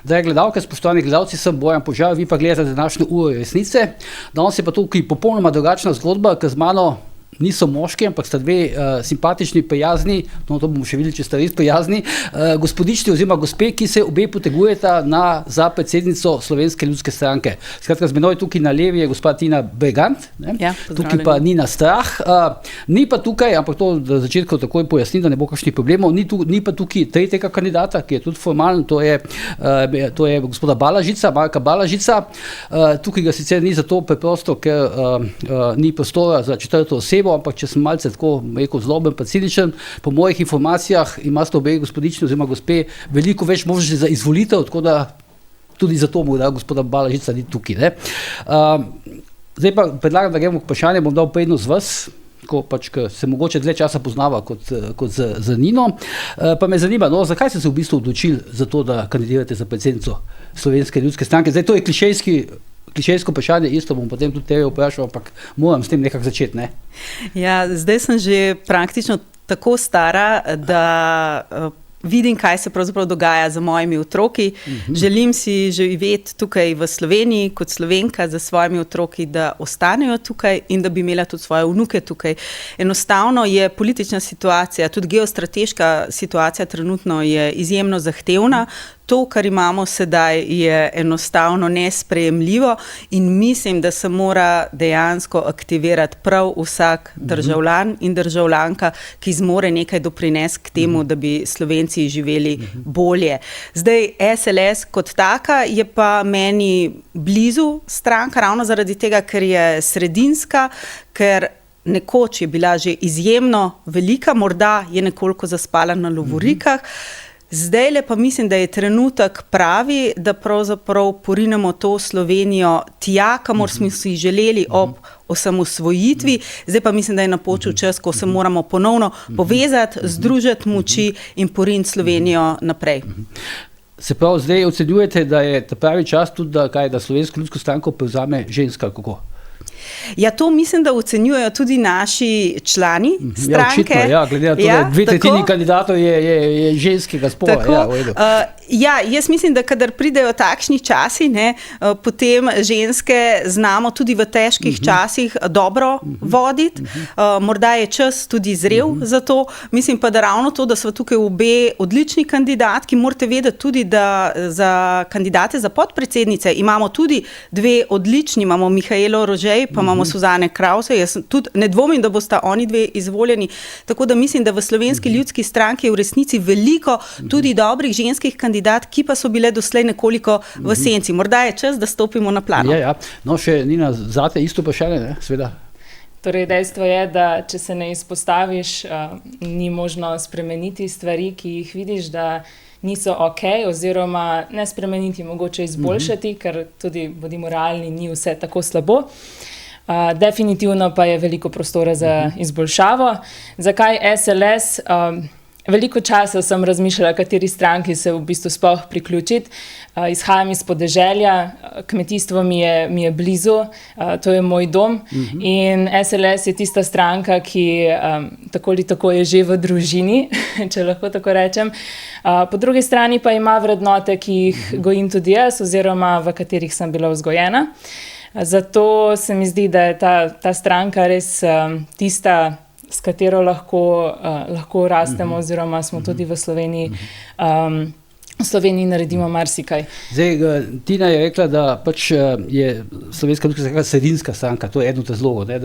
Drage gledalke, spoštovani gledalci, sem Bojan Požar, vi pa gledate današnjo uro resnice. Danes je pa tukaj popolnoma drugačna zgodba, ker z mano niso moški, ampak sta dve simpatični, prijazni, no to bomo še videli, če sta res prijazni, gospodični oziroma gospe, ki se obe potegujeta za predsednico Slovenske ljudske stranke. Skratka, z menoj tukaj na levi je gospa Tina Bregant, Ja, tukaj pa Nina Strah. Ni pa tukaj, ampak to na začetku takoj pojasnim, da ne bo kakšnih problemov, ni pa tukaj tretjega kandidata, ki je tudi formalen, to je gospoda Balažica, Marka Balažica. Tukaj ga sicer ni zato preprosto, ker ni prostora za četrto osebo, ampak če sem malce tako rekel zloben pa ciničen, po mojih informacijah imate obe gospodični oziroma gospe veliko več možnosti za izvolitev, tako da tudi zato morda gospoda Balažica ni tukaj. Ne? Zdaj pa predlagam, da gremo k vprašanju, bom dal prednost vas, tako pač, ker se mogoče dlje časa poznava kot z Nino. Pa me zanima, no, zakaj ste se v bistvu odločili za to, da kandidirate za predsednico Slovenske ljudske stranke? Zdaj to je klišejsko vprašanje, isto bom potem tudi tebe vprašal, ampak moram s tem nekako začeti, ne? Ja, zdaj sem že praktično tako stara, da vidim, kaj se pravzaprav dogaja z mojimi otroki. Želim si živeti tukaj v Sloveniji kot Slovenka za svojimi otroki, da ostanejo tukaj in da bi imela tudi svoje vnuke tukaj. Enostavno je politična situacija, tudi geostrateška situacija trenutno je izjemno zahtevna. To, kar imamo sedaj, je enostavno nesprejemljivo in mislim, da se mora dejansko aktivirati prav vsak državljan in državljanka, ki zmore nekaj doprinesti k temu, da bi Slovenci živeli bolje. Zdaj, SLS kot taka je pa meni blizu stranka, ravno zaradi tega, ker je sredinska, ker nekoč je bila že izjemno velika, morda je nekoliko zaspala na lovorikah. Zdajle pa mislim, da je trenutek pravi, da pravzaprav porinemo to Slovenijo tja, kamor smo si želeli ob osamosvojitvi. Zdaj pa mislim, da je napočil čas, ko se moramo ponovno povezati, združiti moči in poriniti Slovenijo naprej. Se pravi, zdaj ocenjujete, da je ta pravi čas tudi, da Slovensko ljudsko stranko prevzame ženska, kako? Ja, to mislim, da ocenjujejo tudi naši člani stranke. Ja, očitno, glede na to, da dve tretjini kandidatov je ženskega spola. Tako, jaz mislim, da kadar pridejo takšni časi, potem ženske znamo tudi v težkih časih dobro voditi. Morda je čas tudi zrel za to. Mislim pa, da ravno to, da so tukaj obe odlični kandidatki, morate vedeti tudi, da za kandidate za podpredsednice imamo tudi dve odlični, imamo Mihaelo Rožej, pa imamo Suzane Krause, jaz tudi ne dvomim, da bosta oni dve izvoljeni, tako da mislim, da v Slovenski ljudski stranki je v resnici veliko tudi dobrih ženskih kandidat, ki pa so bile doslej nekoliko v senci. Morda je čas, da stopimo na plano. Ja. No, še Nina, zate isto vprašanje, ne? Sveda. Torej, dejstvo je, da če se ne izpostaviš, ni možno spremeniti stvari, ki jih vidiš, da niso ok, oziroma ne spremeniti, mogoče izboljšati, ker tudi, bodimo realni, ni vse tako slabo. Definitivno pa je veliko prostora za izboljšavo. Zakaj SLS? Veliko časa sem razmišljala, kateri stranki se v bistvu sploh priključiti. Izhajam iz podeželja, kmetijstvo mi je blizu, to je moj dom in SLS je tista stranka, ki tako ali tako je že v družini, če lahko tako rečem. Po drugi strani pa ima vrednote, ki jih gojim tudi jaz oziroma v katerih sem bila vzgojena. Zato se mi zdi, da je ta stranka res tista, s katero lahko rastemo oziroma smo tudi v Sloveniji naredimo marsikaj. Zdaj, Tina je rekla, da pač je Slovenska ljudska stranka sredinska stranka, to je eden od razlogov, da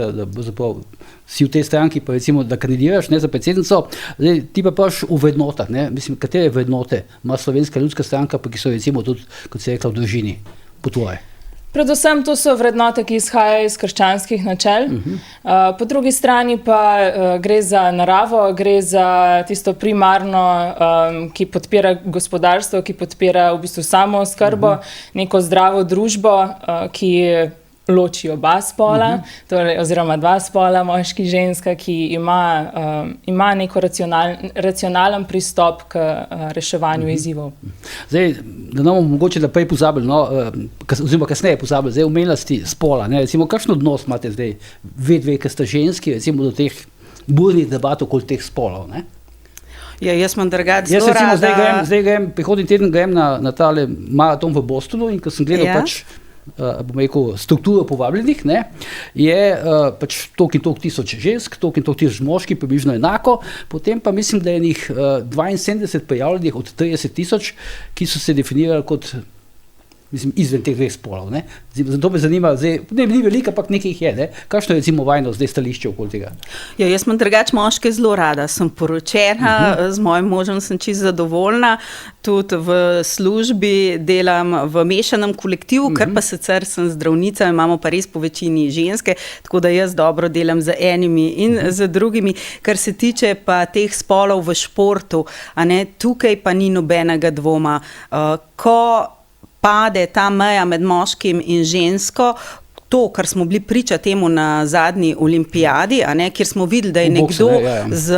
si v tej stranki, pa recimo, da kandidiraš za predsednico. Zdaj, ti pa paš v vrednotah, mislim, katere vrednote ima Slovenska ljudska stranka, pa ki so recimo tudi, kot se je rekla, v družini po tvoje? Predvsem to so vrednote, ki izhajajo iz krščanskih načel. Po drugi strani pa gre za naravo, gre za tisto primarno, ki podpira gospodarstvo, ki podpira v bistvu samooskrbo, neko zdravo družbo, ki loči oba spola, torej, oziroma dva spola, moški, ženska, ki ima neko racionalen pristop k reševanju izzivov. Zdaj, da nam mogoče da prej pozabili, oziroma kasneje pozabili, zdaj omenjasti spola, recimo, kakšen odnos imate zdaj, dve, ki sta ženski, recimo do teh burnih debat okoli teh spolov, ne? Ja, jaz imam drugače Jaz zelo recimo rada. zdaj grem, prihodnji teden grem na tale maraton v Bostonu in ko sem gledal Ja. bom rekel, strukturo povabljenih, ne, je pač toliko in toliko tisoč žensk, toliko in toliko tisoč moških, približno enako, potem pa mislim, da je njih 72 prijavljenih od 30 tisoč, ki so se definirali kot izven teh dveh spolov. Ne. Zato me zanima, zdaj, ne ni veliko, ampak nekaj jih je. Ne. Kakšno je recimo vajno zdaj stališče okoli tega? Ja, jaz imam drugače moške zelo rada. Sem poročena, z mojim možem sem čisto zadovoljna, tudi v službi delam v mešanem kolektivu, ker pa sicer sem zdravnica, imamo pa res po večini ženske, tako da jaz dobro delam z enimi in z drugimi. Kar se tiče pa teh spolov v športu, a ne, tukaj pa ni nobenega dvoma. Ko pade ta meja med moškim in žensko, to, kar smo bili priča temu na zadnji olimpijadi, a ne, kjer smo videli, da je nekdo z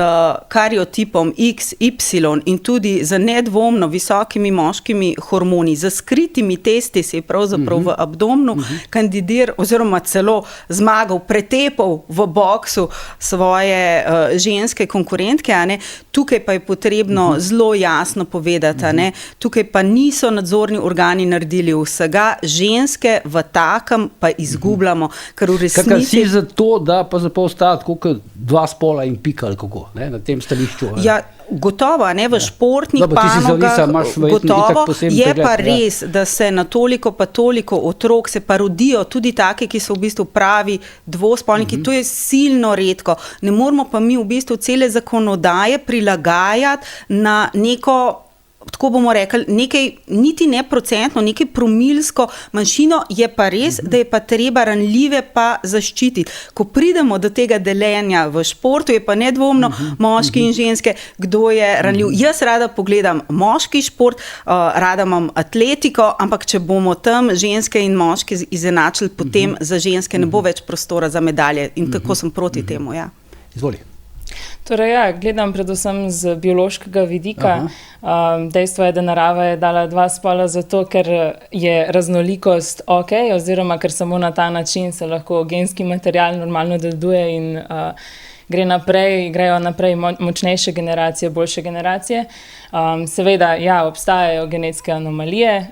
kariotipom XY in tudi z nedvomno visokimi moškimi hormoni, z skritimi testi se je pravzaprav v abdomnu kandidiral oziroma celo zmagal, pretepal v boksu svoje ženske konkurentke, a ne. Tukaj pa je potrebno zelo jasno povedati, a ne. Tukaj pa niso nadzorni organi naredili vsega, ženske v takem pa izgubljamo, ker v resnici... Kakor si za to, da pa zapostaviti kot dva spola in pika ali kako, ne, na tem stališču? Ja, gotovo, ne, v športnih panogah, gotovo, je pa res, da se na toliko pa toliko otrok se pa rodijo, tudi take, ki so v bistvu pravi dvospolniki, to je silno redko. Ne moramo pa mi v bistvu cele zakonodaje prilagajati na neko, tako bomo rekli, nekaj, niti ne procentno, nekaj promilsko manjšino, je pa res, da je pa treba ranljive pa zaščititi. Ko pridemo do tega deljenja v športu, je pa nedvomno moški in ženske, kdo je ranljiv. Jaz rada pogledam moški šport, rada imam atletiko, ampak če bomo tam ženske in moški izenačili, potem za ženske ne bo več prostora za medalje in tako sem proti temu, ja. Izvoli. Torej, ja, gledam predvsem z biološkega vidika. Dejstvo je, da narava je dala dva spola zato, ker je raznolikost ok, oziroma ker samo na ta način se lahko genski material normalno deduje in grejo naprej močnejše generacije, boljše generacije. Seveda, ja, obstajajo genetske anomalije,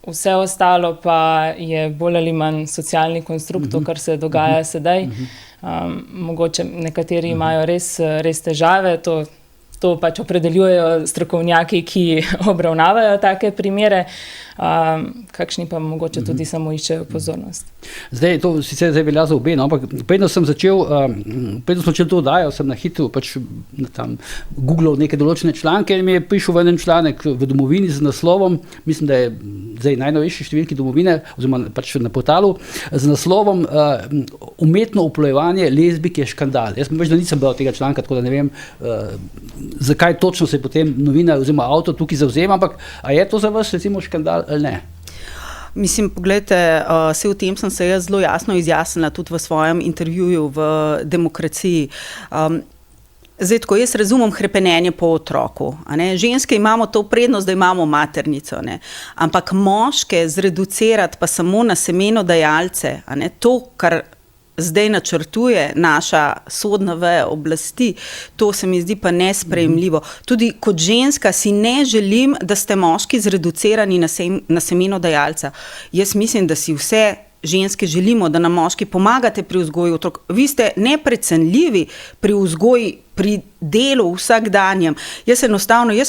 vse ostalo pa je bolj ali manj socialni konstrukt, to, kar se dogaja sedaj. Mogoče nekateri imajo res težave, to pač opredeljujejo strokovnjaki, ki obravnavajo take primere, kakšni pa mogoče tudi samo iščejo pozornost. Zdaj, to sicer velja za obe, no, ampak predno smo začeli to oddajo, sem na hitro pač tam googlal neke določene članke in mi je prišel v en članek v Domovini z naslovom, mislim, da je zdaj najnovejši številki Domovine, oziroma pač na portalu, z naslovom Umetno oplojevanje lezbik je škandal. Jaz da nisem bral tega članka, tako da ne vem, zakaj točno se potem novinar oziroma avtor tukaj zavzema, ampak a je to za vas recimo škandal ali ne? Mislim, poglejte, v tem sem se jaz zelo jasno izjasnila tudi v svojem intervjuju v Demokraciji. Zdaj, tako jaz razumem hrepenenje po otroku. A ne? Ženske imamo to prednost, da imamo maternico, ne? Ampak moške zreducirati pa samo na semenodajalce, a ne? To, kar zdaj načrtuje naša sodna veja oblasti, to se mi zdi pa nesprejemljivo. Tudi kot ženska si ne želim, da ste moški zreducirani na semenodajalca. Jaz mislim, da si vse ženske želimo, da nam moški pomagate pri vzgoji otrok. Vi ste neprecenljivi pri vzgoji, pri delu vsakdanjem. Jaz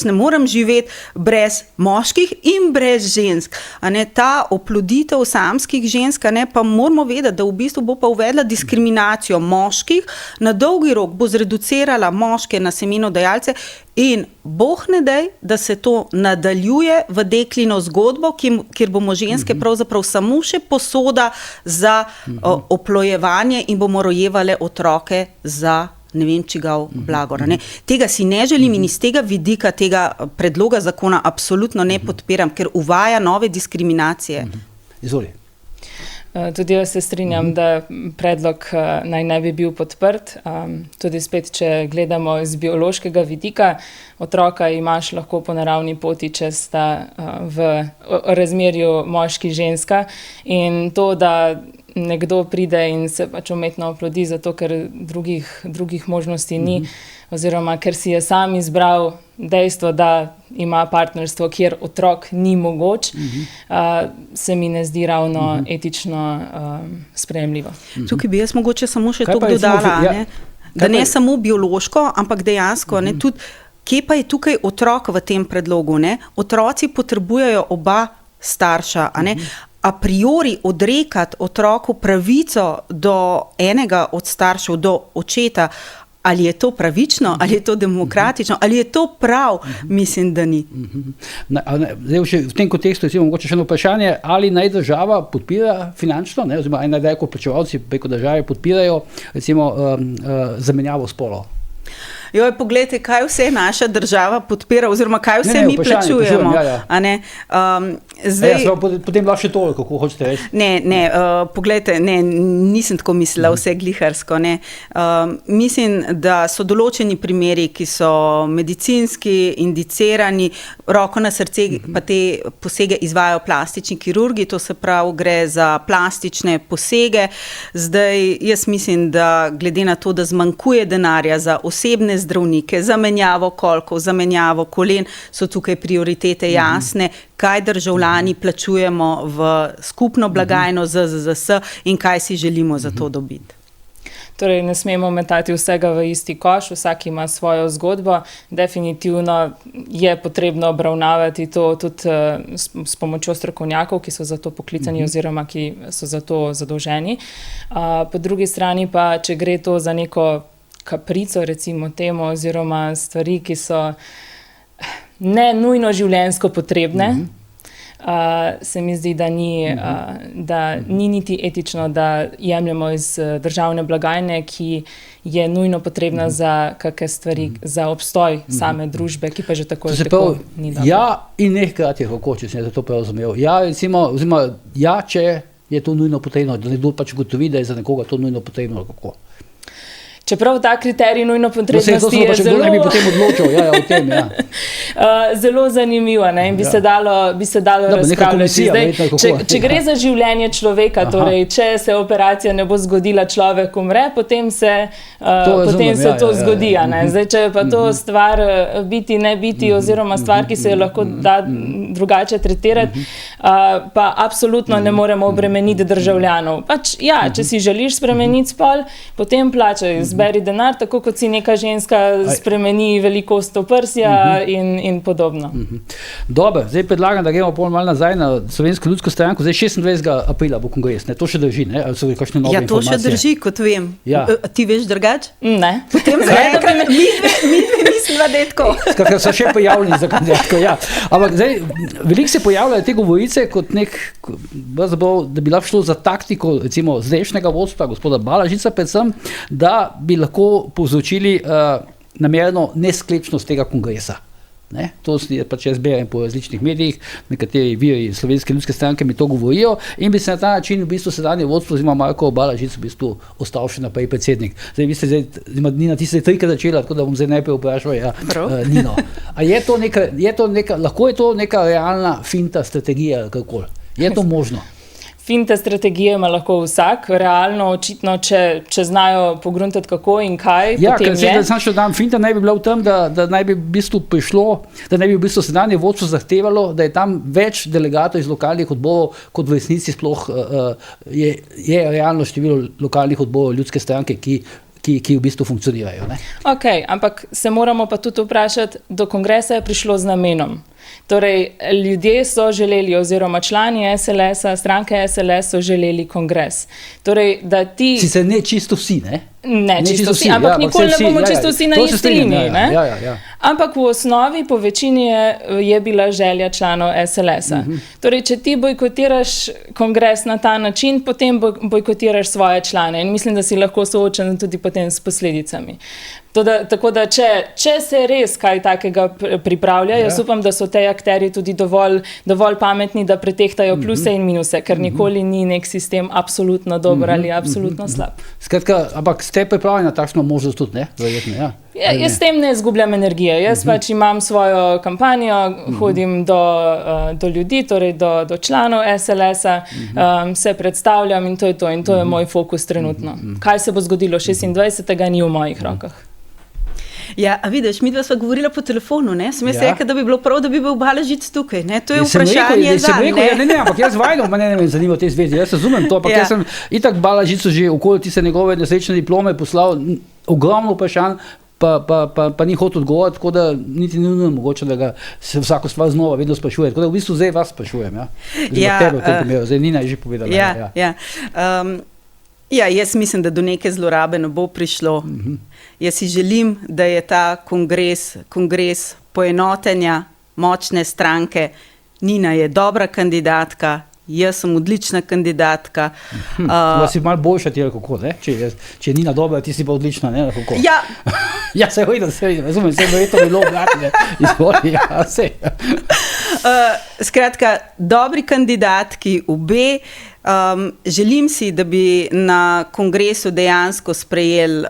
ne morem živeti brez moških in brez žensk. A ne, ta oploditev samskih žensk, a ne, pa moramo vedeti, da v bistvu bo pa uvedla diskriminacijo moških, na dolgi rok bo zreducirala moške na semenodajalce in Bog ne daj, da se to nadaljuje v deklino zgodbo, kjer bomo ženske pravzaprav samo še posoda za oplojevanje in bomo rojevale otroke za ne vem čigav blagor. Ne. Tega si ne želim in iz tega vidika tega predloga zakona absolutno ne podpiram, ker uvaja nove diskriminacije. Izvoli. Tudi jaz se strinjam, da predlog naj ne bi bil podprt. Tudi spet, če gledamo z biološkega vidika, otroka imaš lahko po naravni poti, če sta v razmerju moški-ženska. In to, da nekdo pride in se pač umetno oplodi, zato ker drugih možnosti ni, oziroma ker si je sam izbral dejstvo, da ima partnerstvo, kjer otrok ni mogoč, se mi ne zdi ravno etično sprejemljivo. Tukaj bi jaz mogoče samo še Kaj to pa recimo, dodala, ja, da ne samo biološko, ampak dejansko, ne, tudi, kje pa je tukaj otrok v tem predlogu? Ne? Otroci potrebujejo oba starša, a ne? A priori odrekati otroku pravico do enega od staršev, do očeta, ali je to pravično, ali je to demokratično, ali je to prav, mislim, da ni. Zdaj, še v tem kontekstu je mogoče še eno vprašanje, ali naj država podpira finančno, ne, oziroma naj davkoplačevalci preko države podpirajo recimo zamenjavo spolov. Joj, poglejte, kaj vse naša država podpira, oziroma kaj vse mi plačujemo. A ne? Zdaj, potem lahko še to, kako hočete reči. Ne, poglejte, nisem tako mislila vse gliharsko. Ne. Mislim, da so določeni primeri, ki so medicinski, indicirani, roko na srce, pa te posege izvajajo plastični kirurgi, to se pravi, gre za plastične posege. Zdaj, jaz mislim, da glede na to, da zmanjkuje denarja za osebne zdravnike, zamenjavo kolkov, zamenjavo kolen, so tukaj prioritete jasne, kaj državljani plačujemo v skupno blagajno ZZZS in kaj si želimo za to dobiti. Torej, ne smemo metati vsega v isti koš, vsak ima svojo zgodbo. Definitivno je potrebno obravnavati to tudi s pomočjo strokovnjakov, ki so za to poklicani oziroma ki so za to zadolženi. Po drugi strani pa, če gre to za neko kaprico, recimo temu, oziroma stvari, ki so ne nujno življenjsko potrebne, se mi zdi, da ni niti etično, da jemljemo iz državne blagajne, ki je nujno potrebna za kakšne stvari, za obstoj same družbe, ki pa že tako ni dobro. Ja in ne hkrati, kako, če sem to prav razumel. Ja, recimo, oziroma, če je to nujno potrebno, da nekdo pač gotovi, da je za nekoga to nujno potrebno, kako. Čeprav ta kriterij nujno potrebnosti je zelo... ne bi potem odločil, o tem, zelo zanimivo, ne? In bi se dalo razpravljati. Zdaj, če gre za življenje človeka, torej, če se operacija ne bo zgodila, človek umre, potem se to zgodi. Zdaj, če je pa to stvar biti, ne biti, oziroma stvar, ki se jo lahko da drugače tretirati, pa absolutno ne moremo obremeniti državljanov. Pač, če si želiš spremeniti spol, potem plačaj, zberi denar, tako kot si neka ženska spremeni velikost oprsja in podobno. Dobro, zdaj predlagam, da gremo malo nazaj na Slovensko ljudsko stranko. Zdaj 26. aprila bo kongres, ne? To še drži, ne? Ali so kakšne nove informacije? To še drži, kot vem. Ti veš drugače? Ne. Potem mi misliva, da je tako. Skratka, so še pojavljeni za kandidatko, Ampak zdaj, veliko se pojavljajo te govorice kot da bi lahko šlo za taktiko, recimo, zdajšnjega vodstva, gospoda Balažica predvsem, da bi lahko povzročili namerno nesklepčnost tega kongresa. Ne? To pač jaz berem po različnih medijih, nekateri viri Slovenske ljudske stranke mi to govorijo in bi se na ta način v bistvu sedanje vodstvo, oziroma Marko Balažic v bistvu ostal še naprej predsednik. Zdaj, vi ste Nina, ti ste trikrat začela, tako da bom zdaj najprej vprašal Nino. A lahko je to neka realna finta strategija, kakor? Je to možno? Finte strategije ima lahko vsak, realno, očitno, če znajo pogruntati kako in kaj, potem je. Da sem še dam, finta naj bi bila v tem, da naj bi v bistvu prišlo, da naj bi v bistvu sedanje vodstvo zahtevalo, da je tam več delegatov iz lokalnih odborov, kot v resnici sploh je realno število lokalnih odborov ljudske stranke, ki v bistvu funkcionirajo. Ne? Ok, ampak se moramo pa tudi vprašati, do kongresa je prišlo z namenom. Torej, ljudje so želeli, oziroma člani SLS-a, stranke SLS so želeli kongres. Torej, da ti... Sicer ne čisto vsi, ne? Ne čisto vsi, ampak nikoli ne bomo čisto vsi na isti liniji. Ampak v osnovi po večini je bila želja članov SLS-a. Torej, če ti bojkotiraš kongres na ta način, potem bojkotiraš svoje člane in mislim, da si lahko soočen tudi potem s posledicami. Tako da, če se res kaj takega pripravlja, jaz upam, da so te akterji tudi dovolj pametni, da pretehtajo pluse in minuse, ker nikoli ni nek sistem absolutno dober ali absolutno slab. Skratka, ampak ste pripravljeni na takšno možnost tudi, ne? Verjetno, jaz s tem ne izgubljam energije. Jaz pač imam svojo kampanjo, hodim do ljudi, torej do članov SLS-a, se predstavljam in to je to. In to je moj fokus trenutno. Kaj se bo zgodilo 26. ni v mojih rokah. Ja, a vidiš, midva sva govorila po telefonu, ne? Sem jaz rekla, da bi bilo prav, da bi bil Balažic tukaj, ne? To je vprašanje zanj, ne? Ne, ampak jaz vajno, ne me zanima v tej zvezi, jaz razumem to, ampak jaz sem itak Balažicu že okoli tiste njegove nesrečne diplome poslal ogromno vprašanj, pa ni hotel odgovoriti, tako da niti ni mogoče, da ga se vsako stvar znova vedno sprašuje. Tako da v bistvu zdaj vas sprašujem, tebe v tem primeru, zdaj Nina je že povedala. Jaz mislim, da do neke zlorabe ne bo prišlo. Jaz si želim, da je ta kongres poenotenja močne stranke. Nina je dobra kandidatka, jaz sem odlična kandidatka. Si malo boljša ti, kako, ne? Če je Nina dobra, ti si pa odlična, ne? Kako? Ja, se razumem, se je to bilo obratne. Izvoli, se. Skratka, dobri kandidatki, obe. Želim si, da bi na kongresu dejansko sprejeli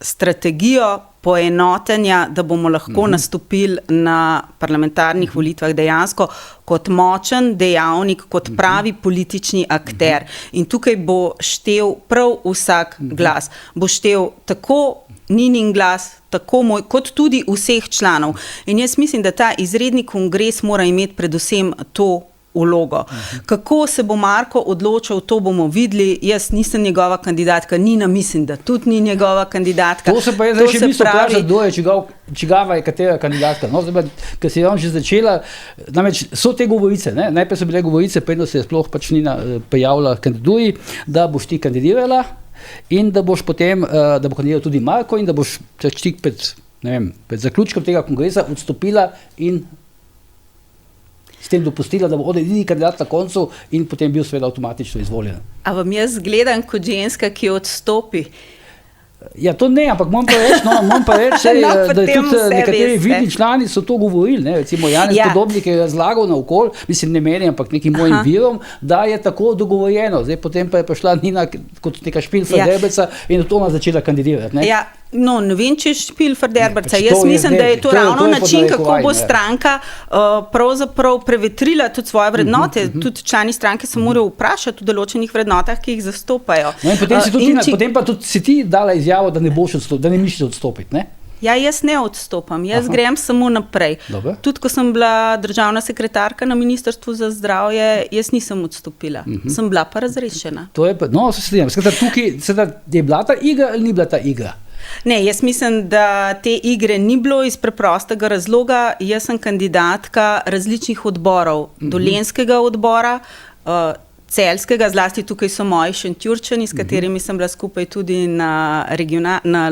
strategijo poenotenja, da bomo lahko nastopili na parlamentarnih volitvah dejansko kot močen dejavnik, kot pravi politični akter. In tukaj bo štel prav vsak glas. Bo štel tako Ninin glas, tako moj, kot tudi vseh članov. In jaz mislim, da ta izredni kongres mora imeti predvsem to vlogo. Kako se bo Marko odločil, to bomo videli. Jaz nisem njegova kandidatka, Nina mislim, da tudi ni njegova kandidatka. To se pa je zdaj še mislil vprašati, kdo je, čigava je katera kandidatka. No, zdaj, ker si je on že začela, namreč so te govorice, ne? Najprej so bile govorice, predno se je sploh pač Nina pojavila kandidatuji, da boš ti kandidirala in da boš potem, da bo kandidiral tudi Marko in da boš tik pred zaključkom tega kongresa odstopila in s tem dopustila, da bo edini kandidat na koncu in potem bil seveda avtomatično izvoljen. A vam jaz gledam kot ženska, ki odstopi? Ja, to ne, ampak moram pa reči, da je tudi nekateri vidni člani so to govorili, ne? Recimo Janez Podobnik je razlagal naokoli, mislim ne meni, ampak nekim mojim virom, da je tako dogovorjeno. Zdaj potem pa je prišla Nina kot neka špilferderbeca in od toma začela kandidirati. Ne? Ja. No, ne vem, če je špilferderbeca. Jaz mislim, da je to ravno način, kako bo stranka pravzaprav prevetrila tudi svoje vrednote. Tudi člani stranke se morajo vprašati o določenih vrednotah, ki jih zastopajo. No, in potem pa tudi si ti dala izjavo, da ne boš odstopiti, da ne misliš odstopiti, ne? Ja, jaz ne odstopam, jaz grem samo naprej. Dobre. Tudi, ko sem bila državna sekretarka na Ministrstvu za zdravje, jaz nisem odstopila. Sem bila pa razrešena. To je pa, no, se strinjam. Skratka, tukaj je bila ta igra ali ni bila ta igra? Ne, jaz mislim, da te igre ni bilo iz preprostega razloga. Jaz sem kandidatka različnih odborov, Dolenjskega odbora, Celjskega, zlasti tukaj so moji Šentjurčani, s katerimi sem bila skupaj tudi na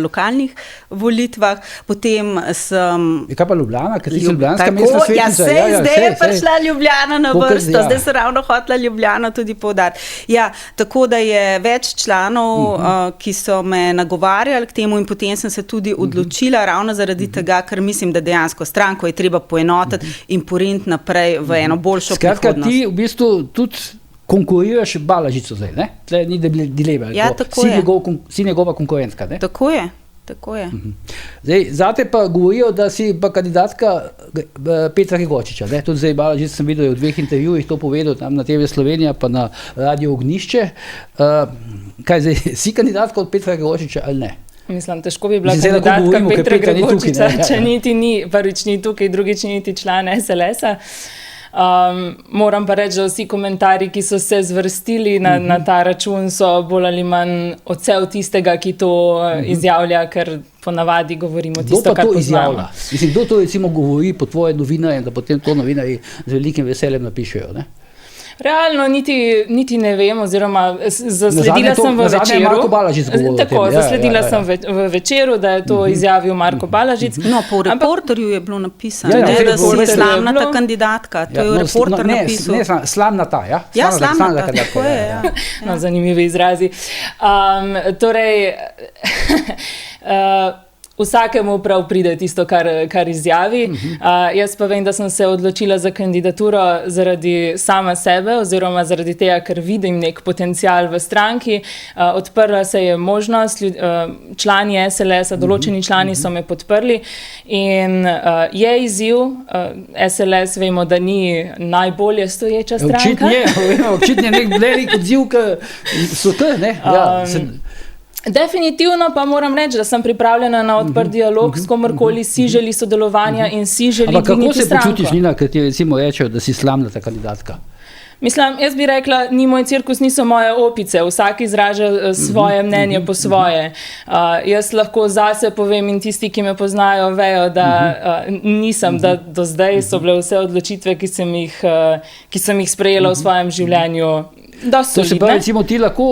lokalnih volitvah. Potem sem... Kaj pa Ljubljana? Ker ti si ljubljanska mestna svetnica? Zdaj je prišla Ljubljana na vrsto, zdaj sem ravno hotela Ljubljano tudi poudariti. Ja, tako da je več članov, ki so me nagovarjali k temu in potem sem se tudi odločila ravno zaradi tega, ker mislim, da dejansko stranko je treba poenotiti in poriniti naprej v eno boljšo prihodnost. Skratka, ti v bistvu tudi konkuriraš Balažico zdaj, ne? Tle ni dileme. Ja, tako je. Si njegova konkurentka, ne? Tako je. Zdaj, zate pa govorijo, da si pa kandidatka Petra Gregorčiča, ne? Tudi zdaj Balažic sem videl, v 2 intervjujih to povedal, tam na TV Slovenija pa na Radio Ognjišče. Kaj zdaj, si kandidatka od Petra Gregorčiča ali ne? Mislim, težko bi bila kandidatka Petra Gregorčiča, če niti ni, prvič ni tukaj, drugič niti član SLS-a. Moram pa reči, da vsi komentarji, ki so se zvrstili na ta račun, so bolj ali manj odsev tistega, ki to izjavlja, ker ponavadi govorimo tisto, kar poznamo. Mislim, kdo to recimo govori po tvoje novinarje, da potem to novinarji z velikim veseljem napišejo, ne? Realno niti ne vem, oziroma zasledila sem v Večeru. Marko Balažic govoril o tem. Tako, zasledila sem v Večeru, da je to izjavil Marko Balažic. No, po reporterju je bilo napisano, da si slamnata kandidatka. To je reporter napisal. Ne, slamnata, ja? Ja, slamnata, tako je, ja. No, zanimivi izrazi. Torej, vsakemu prav pride tisto, kar izjavi. Jaz pa vem, da sem se odločila za kandidaturo zaradi sama sebe oziroma zaradi tega, ker vidim nek potencial v stranki. Odprla se je možnost, člani SLS-a, določeni člani so me podprli in je izziv. SLS vemo, da ni najbolje stoječa stranka. Očitno je nek velik odziv, ki so te, ne? Definitivno pa moram reči, da sem pripravljena na odprt dialog s komorkoli si želi sodelovanja in si želi Ampak kako dvigniti se stranko. počutiš, Nina, kad ti recimo rečejo, da si slamnata kandidatka? Mislim, jaz bi rekla, ni moj cirkus, niso moje opice, vsak izraža svoje mnenje po svoje. Jaz lahko zase povem in tisti, ki me poznajo, vejo, da nisem, da do zdaj so bile vse odločitve, ki sem jih sprejela v svojem življenju, dosti To se solidne. pravi, recimo, ti lahko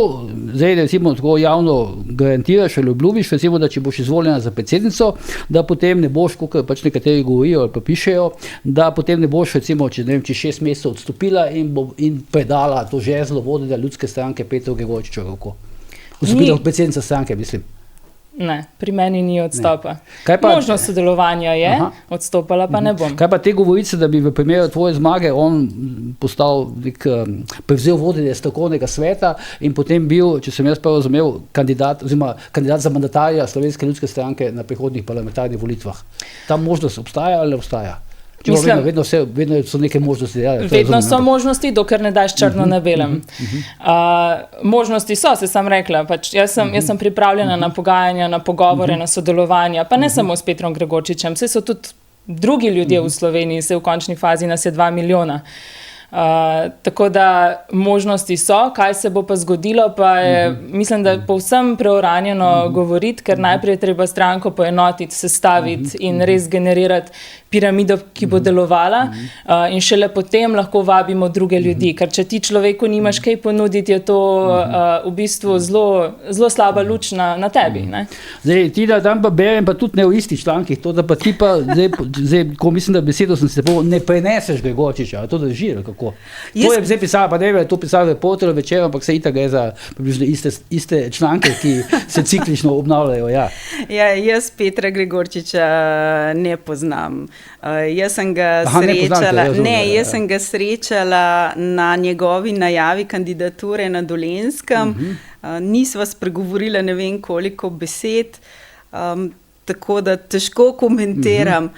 zdaj recimo tako javno garantiraš ali obljubiš, recimo, da če boš izvoljena za predsednico, da potem ne boš, kot pač nekateri govorijo ali pa pišejo, da potem ne boš recimo, če, ne vem, čez 6 mesecev odstopila in predala to žezlo vodenja Ljudske stranke Petru Gregorčiču v roko. Odstopila od predsednica stranke, mislim. Ne, pri meni ni odstopa. Kaj pa- Možnost sodelovanja je, Aha. odstopala pa ne bom. Kaj pa te govorice, da bi v primeru tvoje zmage on postal prevzel vodenje strokovnega sveta in potem bil, če sem jaz prav razumel, kandidat za mandatarja Slovenske ljudske stranke na prihodnjih parlamentarnih volitvah. Ta možnost obstaja ali ne obstaja? Mislim- Vedno so neke možnosti. Ja, to Vedno razumem, so ampak- možnosti, dokler ne daš črno na belem. Možnosti so, se sam rekla. Pač jaz sem pripravljena na pogajanja, na pogovore, na sodelovanja, pa ne samo s Petrom Gregorčičem, saj so tudi drugi ljudje v Sloveniji, saj v končni fazi nas je 2 milijona. Tako da možnosti so, kaj se bo pa zgodilo, pa je, mislim, da je povsem preuranjeno govoriti, ker najprej je treba stranko poenotiti, sestaviti in res generirati piramido, ki bo delovala, in šele potem lahko vabimo druge ljudi, ker če ti človeku nimaš kaj ponuditi, je to v bistvu zelo slaba luč na tebi. Ne? Zdaj, ti da tam pa berem, pa tudi ne v istih člankih, to da pa ti pa, zdaj ko mislim, da besedo sem se povedal, ne preneseš Gregorčiča, a to drži, ali kako? To je zdaj pisala, pa ne vem, to pisala Reporter večer, ampak se itak gre za približno iste članke, ki se ciklično obnavljajo, ja. Ja, jaz Petra Gregorčiča ne poznam. Jaz sem ga ne poznate, razumem, jaz sem ga srečala na njegovi najavi kandidature na Dolenjskem. Nisva spregovorila ne vem koliko besed, tako da težko komentiram.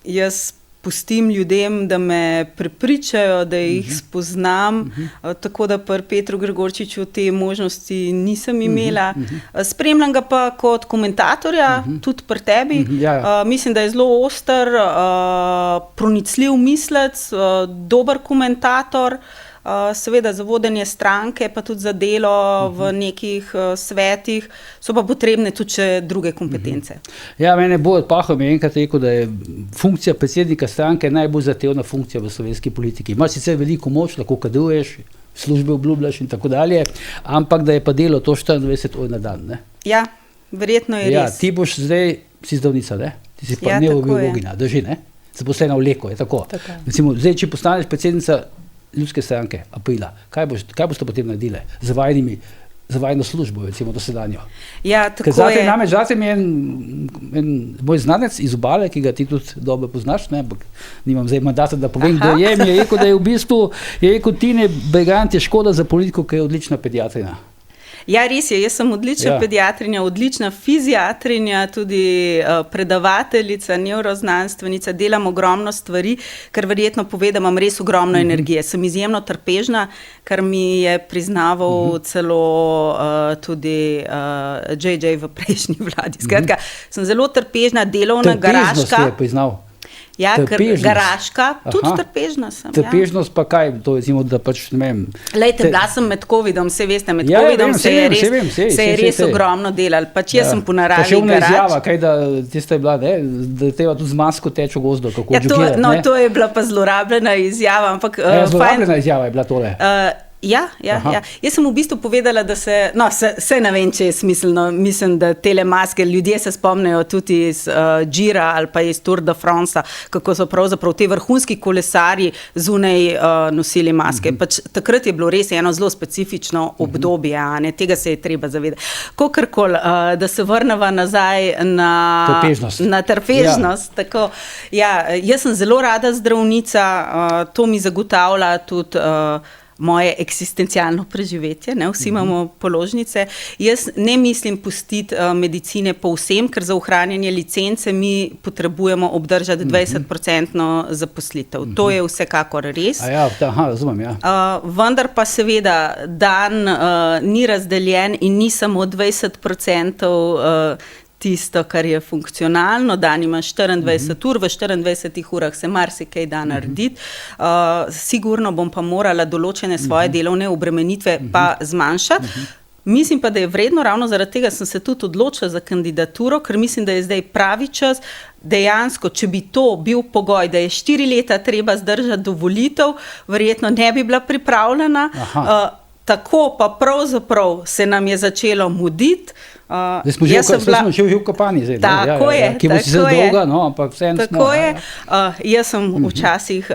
Jaz pustim ljudem, da me prepričajo, da jih spoznam, tako da pri Petru Gregorčiču te možnosti nisem imela. Spremljam ga pa kot komentatorja, tudi pri tebi. Mislim, da je zelo oster, pronicljiv mislec, dober komentator, seveda za vodenje stranke, pa tudi za delo v nekih svetih, so pa potrebne tudi še druge kompetence. Ja, mene Borut Pahor mi je enkrat rekel, da je funkcija predsednika stranke najbolj zahtevna funkcija v slovenski politiki. Imaš sicer veliko moč, lahko kadruješ, službe obljubljaš in tako dalje, ampak da je pa delo to 24 ur na dan. Ne? Ja, verjetno je res. Ti boš zdaj, si zdravnica, ne? Ti si pa neurobiologina, drži, ne? Zaposlena v Leku, je tako. Recimo, zdaj, če postaneš predsednica Ljudske stranke, aprila, kaj boste potem naredili z vajno službo, recimo dosedanjo? Ja, tako je. Zate mi je en moj znanec iz Obale, ki ga ti tudi dobro poznaš, ne, ampak nimam zdaj mandata, da povem, kdo je, mi je rekel, da je v bistvu, Tine Bergant je škoda za politiko, ker je odlična pediatrina. Ja, res je, jaz sem odlična pediatrinja, odlična fiziatrinja, tudi predavateljica, nevroznanstvenica, delam ogromno stvari, ker verjetno pove, da imam res ogromno energije. Sem izjemno trpežna, kar mi je priznaval celo tudi JJ v prejšnji vladi. Skratka, sem zelo trpežna, delovna, garaška. Trpežnost je priznal. Ja, garaška, tudi trpežna sem. Trpežnost pa kaj, to recimo, da pač ne vem. Lejte, bila sem med covidom, vse veste, med covidom se je res ogromno delali, pač jaz sem po naravi garač. Pa še umna izjava, kaj da tista je bila, ne, da treba tudi z masko teč v gozdo, kako džogirati, ne? To je bila pa zlorabljena izjava, ampak zlorabljena izjava je bila tole. Ja. Jaz sem v bistvu povedala, da se ne vem, če je smiselno, mislim, da tele maske, ljudje se spomnejo tudi iz Gira ali pa iz Tour de France, kako so pravzaprav te vrhunski kolesarji zunaj nosili maske. Pač takrat je bilo res eno zelo specifično obdobje, ne, tega se je treba zavedati. Kakorkoli, da se vrneva nazaj na trpežnost. Tako, jaz sem zelo rada zdravnica, to mi zagotavlja tudi moje eksistencialno preživetje, ne, vsi imamo položnice. Jaz ne mislim pustiti medicine povsem, ker za ohranjanje licence mi potrebujemo obdržati 20% zaposlitev. To je vsekakor res. Razumem, ja. Vendar pa seveda dan ni razdeljen in ni samo 20% tisto, kar je funkcionalno. Dan ima 24 ur, v 24 urah se marsikaj da narediti. Sigurno bom pa morala določene svoje delovne obremenitve pa zmanjšati. Mislim pa, da je vredno, ravno zaradi tega sem se tudi odločila za kandidaturo, ker mislim, da je zdaj pravi čas. Dejansko, če bi to bil pogoj, da je 4 leta treba zdržati do volitev, verjetno ne bi bila pripravljena. Tako pa pravzaprav se nam je začelo muditi. Zdaj smo že v kampanji. Tako je. Ki bo sicer dolga, no, ampak vseeno smo. Tako je. Jaz sem včasih,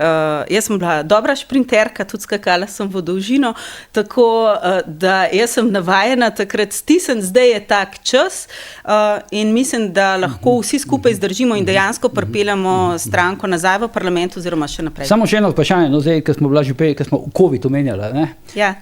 jaz sem bila dobra šprinterka, tudi skakala sem v dolžino, tako da jaz sem navajena takrat stisniti, zdaj je tak čas in mislim, da lahko vsi skupaj zdržimo in dejansko pripeljamo stranko nazaj v parlament oziroma še naprej. Samo še eno vprašanje, no zdaj, ker smo bila že prej, ker smo COVID omenjala, ne? Ja.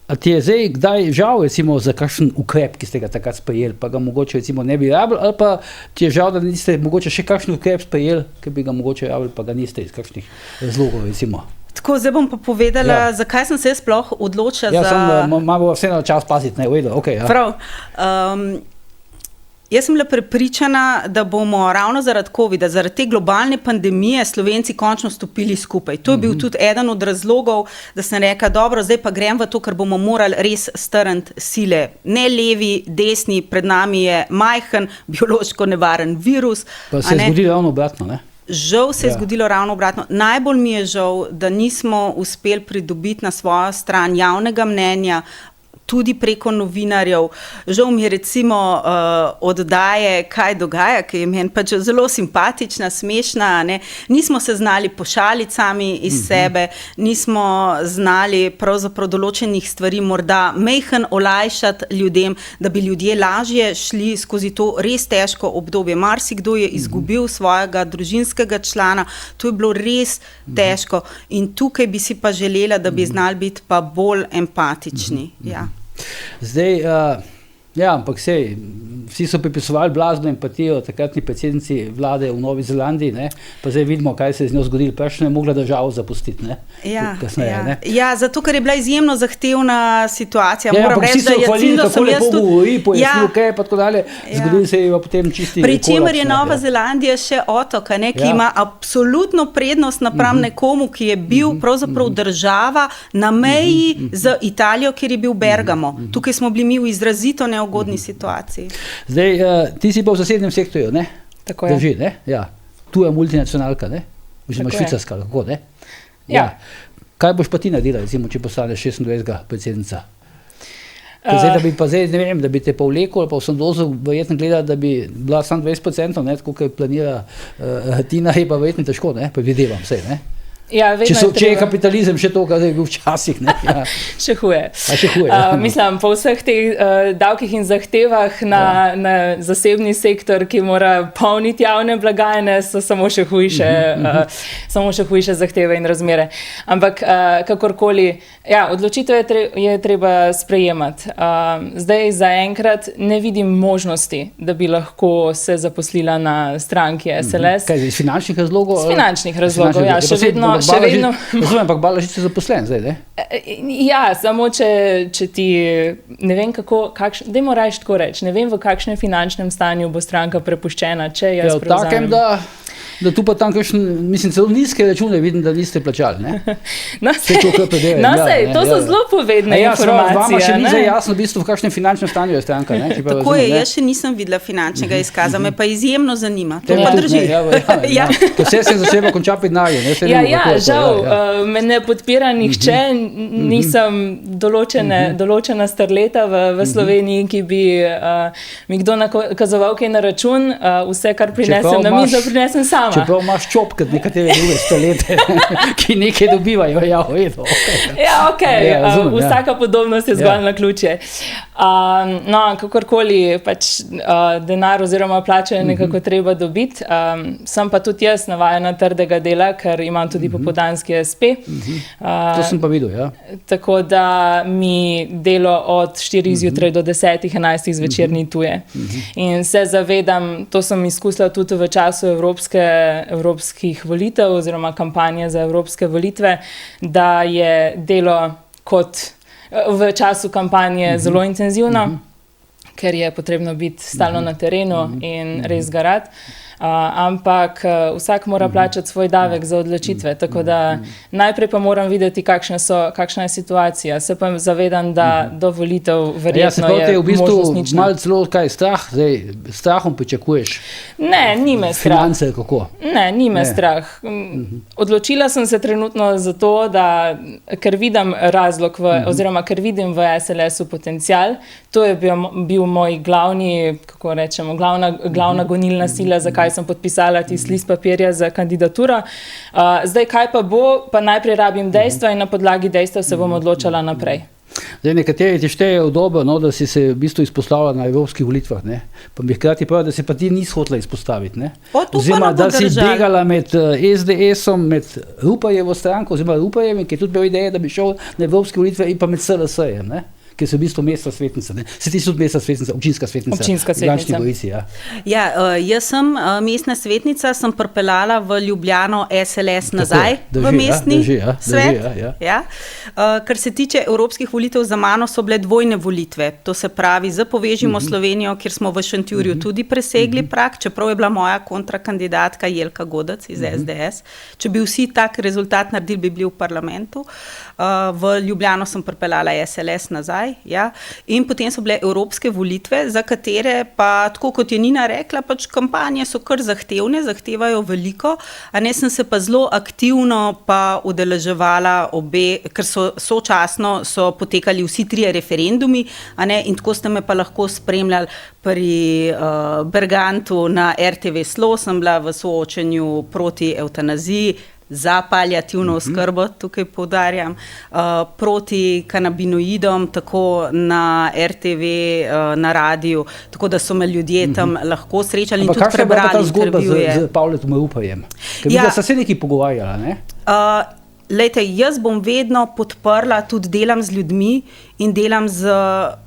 A ti je zdaj kdaj žal, recimo, za kakšen ukrep, ki ste ga takrat sprejeli, pa ga mogoče recimo ne bi rabili, ali pa ti je žal, da niste mogoče še kakšen ukrep sprejeli, ki bi ga mogoče rabili, pa ga niste iz kakšnih razlogov, recimo? Tako, zdaj bom pa povedala, zakaj sem se sploh odločila za... Ja, malo vseeno čas paziti, ne, ujdo, okej. Ja. Prav. Jaz sem bila prepričana, da bomo ravno zaradi covida, zaradi te globalne pandemije Slovenci končno stopili skupaj. To je bil tudi eden od razlogov, da sem rekla, dobro, zdaj pa grem v to, ker bomo morali res strniti sile. Ne levi, desni, pred nami je majhen, biološko nevaren virus. Pa se je zgodilo ravno obratno, ne? Žal se je zgodilo ravno obratno. Najbolj mi je žal, da nismo uspeli pridobiti na svojo stran javnega mnenja, tudi preko novinarjev. Žal mi je recimo oddaje Kaj dogaja, ki je meni pač zelo simpatična, smešna, ne. Nismo se znali pošaliti sami iz sebe, nismo znali pravzaprav določenih stvari morda majhen olajšati ljudem, da bi ljudje lažje šli skozi to res težko obdobje. Marsikdo je izgubil svojega družinskega člana, to je bilo res težko in tukaj bi si pa želela, da bi znali biti pa bolj empatični. Ja. Zdaj, ampak vsi so pripisovali blazno empatijo takratni predsednici vlade v Novi Zelandiji, ne? Pa zdaj vidimo, kaj se je z njo zgodilo, prejšnjo je mogla državo zapustiti, ne? Kasneje, ne? Ja, zato, ker je bila izjemno zahtevna situacija. Moram reči, da je Jacinto sem jaz tudi... govori, pojasnil, kaj pa tako dalje, zgodili se je potem čisti kolaps. Pri čemer je Nova Zelandija še otok, ne, ki ima absolutno prednost napram nekomu, ki je bil pravzaprav država na meji z Italijo, kjer je bil Bergamo. Tukaj smo bili mi v izrazito neugodni situaciji. Zdaj, ti si pa v zasebnem sektorju, ne? Tako je. Drži, ne? Ja. Tu je multinacionalka, ne? Oziroma švicarska, kako, ne? Ja. Kaj boš pa ti naredila, recimo, če postaneš 26. predsednica? Zdaj, da bi pa zdaj, ne vem, da bi te pa vlekel, ali pa v sondozu verjetno gledala, da bi bila samo 20%, ne? Tako, kaj planira Tina, je pa verjetno težko, ne? Predvidevam vse, ne? Ja, če je kapitalizem še to, kar je bil včasih. Ne? Ja. Še huje. Mislim, po vseh teh davkih in zahtevah na zasebni sektor, ki mora polniti javne blagajne, so samo še hujše zahteve in razmere. Ampak kakorkoli, ja, odločitev je treba sprejemati. Zdaj zaenkrat ne vidim možnosti, da bi lahko se zaposlila na stranki SLS. Kaj, iz finančnih razlogov? Z finančnih razlogov, ja, še vedno. Razumem, ampak Balažič je zaposlen zdaj, ne? Ja, samo če ti, ne vem dajmo rajš tako reči, ne vem, v kakšnem finančnem stanju bo stranka prepuščena, če jaz prevzamem. Da tu pa tam kakšen, mislim, celo nizke račune vidim, da niste plačali, ne? To so zelo povedne informacije. Vama še ni zdaj jasno, v bistvu, v kakšnem finančnem stanju je stranka, ne? Tako je, jaz še nisem videla finančnega izkaza, me pa izjemno zanima. To pa drži. Vse se začela končati denarje. Ja, žal, me ne podpira nihče, nisem določena starleta v Sloveniji, ki bi mi kdo nakazoval kaj na račun, vse, kar prinesem na mizo, prinesem sama. Čeprav imaš čop, kot nekatere druge starlete, ki nekaj dobivajo, vsaka podobnost je zgolj naključje. Kakorkoli, pač denar oziroma plačo je nekako treba dobiti. Sem pa tudi jaz navajena trdega dela, ker imam tudi popoldanski SP. To sem pa videl, ja. Tako da mi delo od 4 zjutraj do 10, 11 zvečer ni tuje. In se zavedam, to sem izkusila tudi v času evropskih volitev oziroma kampanje za evropske volitve, da je delo v času kampanje zelo intenzivno, ker je potrebno biti stalno na terenu in res garati. Ampak vsak mora plačati svoj davek za odločitve, tako da najprej pa moram videti, kakšna je situacija. Se pa zavedam, da do volitev verjetno je možnost nična. Malo celo kaj strah, zdaj strahom pričakuješ? Ne, ni me strah. Finance, kako? Ne, ni me strah. Odločila sem se trenutno zato, ker vidim razlog oziroma ker vidim v SLS-u potencial. To je bil moj glavni, kako rečemo, glavna gonilna sila, zakaj sem podpisala tisti list papirja za kandidaturo. Zdaj, kaj pa bo, pa najprej rabim dejstva in na podlagi dejstev se bom odločala naprej. Zdaj, nekateri ti štejejo dobro, da si se v bistvu izpostavila na evropskih volitvah, ne? Pa mi hkrati pravi, da se pa ti nisi hotela izpostaviti, ne? Oziroma, da si begala med SDS-om, med Ruparjevo stranko, oziroma Ruparjevim, ki je tudi bil ideja, da bi šel na evropske volitve, in pa med SLS-jem, ne? Ki so v bistvu mestna svetnica. Se ti so tudi mestna svetnica, občinska svetnica. Gorici, ja. Jaz sem mestna svetnica, sem pripeljala v Ljubljano SLS nazaj v mestni svet. Kar se tiče evropskih volitev, za mano so bile dvojne volitve. To se pravi, Povežimo Slovenijo, kjer smo v Šentjurju tudi presegli prag, čeprav je bila moja kontrakandidatka Jelka Godec iz SDS. Če bi vsi tak rezultat naredili, bi bili v parlamentu. V Ljubljano sem pripeljala SLS nazaj. Ja. In potem so bile evropske volitve, za katere pa, tako kot je Nina rekla, pač kampanje so kar zahtevne, zahtevajo veliko, a ne sem se pa zelo aktivno pa udeleževala ker sočasno so potekali vsi 3 referendumi, a ne, in tako ste me pa lahko spremljali pri Bergantu na RTV Slo, sem bila v soočenju proti evtanaziji, za paliativno oskrbo, tukaj poudarjam, proti kanabinoidom, tako na RTV, na radiju, tako da so me ljudje tam lahko srečali in tudi prebrali intervjuje. Kakšna je bila ta zgodba z Pavletom Ruparjem? Ker bi se nekaj pogovarjala, ne? Lejte, jaz bom vedno podprla, tudi delam z ljudmi in delam z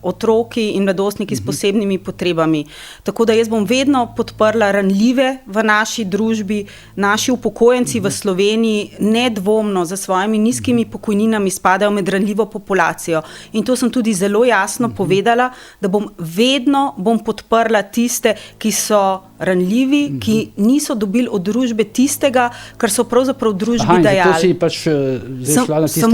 otroki in mladostniki s posebnimi potrebami. Tako da jaz bom vedno podprla ranljive v naši družbi, naši upokojenci v Sloveniji nedvomno za svojimi nizkimi pokojninami spadajo med ranljivo populacijo. In to sem tudi zelo jasno povedala, da bom vedno podprla tiste, ki so ranljivi, ki niso dobili od družbe tistega, kar so pravzaprav v družbi dajali. To si pač šla na tiste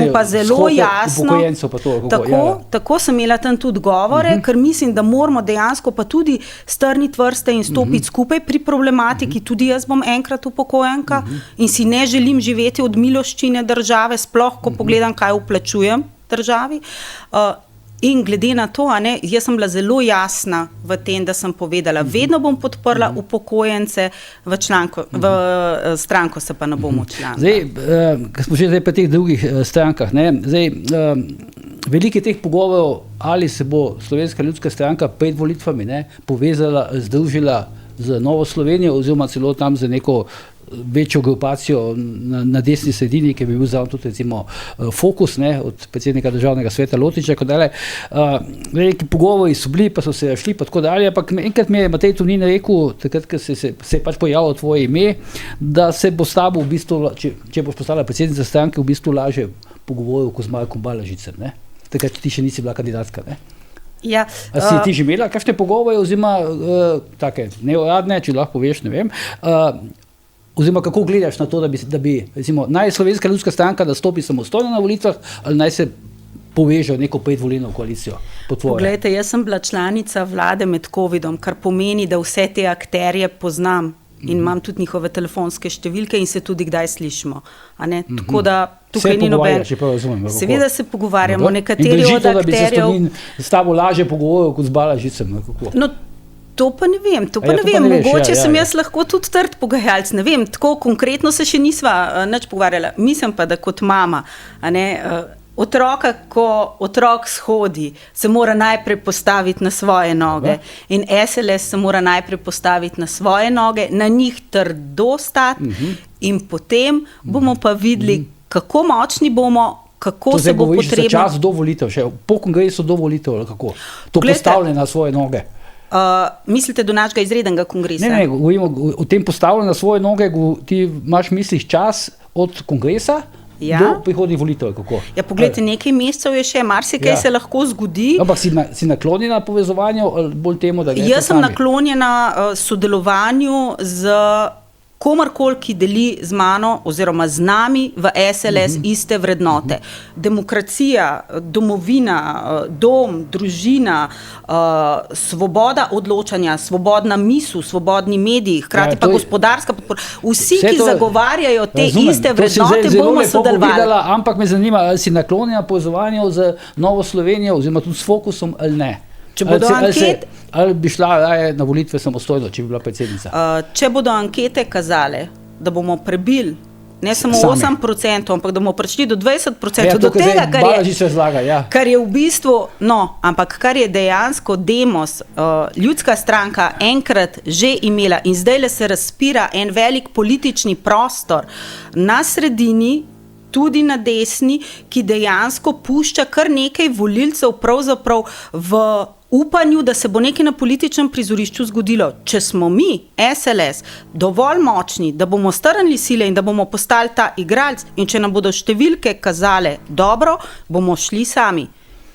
upokojencev pa to. Tako sem imela tam tudi govore, ker mislim, da moramo dejansko pa tudi strniti vrste in stopiti skupaj pri problematiki. Tudi jaz bom enkrat upokojenka in si ne želim živeti od miloščine države, sploh ko pogledam, kaj vplačujem državi. In glede na to, jaz sem bila zelo jasna v tem, da sem povedala, vedno bom podprla upokojence, v stranko se pa ne bom odšla. Zdaj, ko smo že pri teh drugih strankah, veliko teh pogovorov, ali se bo Slovenska ljudska stranka pred volitvami povezala, združila z Novo Slovenijo oziroma celo tam z neko večjo grupacijo na desni sredini, ki bi bil zavod tudi recimo Fokus, od predsednika državnega sveta Lotiča, kot dalje. Veliki pogovori so bili, pa so se šli, pa tako dalje, ampak enkrat mi je Matej Tonin rekel, takrat, ko se je pač pojavilo tvoje ime, da se bo s tabo v bistvu, če boš postala predsednica stranke, v bistvu lažje pogovoril kot z Markom Balažicem, takrat ti še nisi bila kandidatka, Ja, a si ti že imela kakšne pogovore, oziroma take neuradne, če lahko poveš, ne vem, oziroma kako gledaš na to, da bi recimo, naj Slovenska ljudska stranka nastopi samostojno na volitvah, ali naj se poveže neko predvolilno koalicijo? Poglejte, jaz sem bila članica vlade med covidom, kar pomeni, da vse te akterje poznam. in imam tudi njihove telefonske številke in se tudi kdaj slišimo. A ne? Tako da tukaj ni noben. Seveda se pogovarjamo, nekateri od akterjev. In drži to, da bi se s tabo lažje pogovoril kot z Balažicem? No, to pa ne vem, mogoče sem jaz lahko tudi trd pogajalc, ne vem, tako konkretno se še nisva nič pogovarjala. Mislim pa, da kot mama, a ne, otroka, ko otrok shodi, se mora najprej postaviti na svoje noge in SLS se mora najprej postaviti na svoje noge, na njih trdo stati in potem bomo pa videli, kako močni bomo, kako se bo potrebno... To zdaj govoriš za čas do volitev, še po kongresu do volitev, ali kako? To postavljanje na svoje noge. Mislite do našega izrednega kongresa? Ne, govorimo o tem postavljanju na svoje noge, ti imaš mislih čas od kongresa do prihodnjih volitev, kako? Ja, poglejte, nekaj mesecev je še, marsikaj se lahko zgodi. Ampak si naklonjena povezovanju ali bolj temu, da greste sami? Jaz sem naklonjena sodelovanju z komarkoli, ki deli z mano oziroma z nami v SLS iste vrednote. Demokracija, domovina, dom, družina, svoboda odločanja, svobodna misel, svobodni mediji, hkrati pa gospodarska podpora. Vsi, ki zagovarjajo te iste vrednote, bomo sodelovali. Ampak me zanima, ali si naklonjena povezovanju z Novo Slovenijo oziroma tudi s Fokusom ali ne? Ali bi šla na volitve samostojno, če bi bila predsednica? Če bodo ankete kazale, da bomo prebili ne samo 8%, ampak da bomo prišli do 20%, do tega, kar je v bistvu, ampak kar je dejansko Demos, ljudska stranka, enkrat že imela in zdaj se razpira en velik politični prostor na sredini, tudi na desni, ki dejansko pušča kar nekaj volilcev pravzaprav v upanju, da se bo nekaj na političnem prizorišču zgodilo. Če smo mi, SLS, dovolj močni, da bomo strnili sile in da bomo postali ta igralec in če nam bodo številke kazale dobro, bomo šli sami.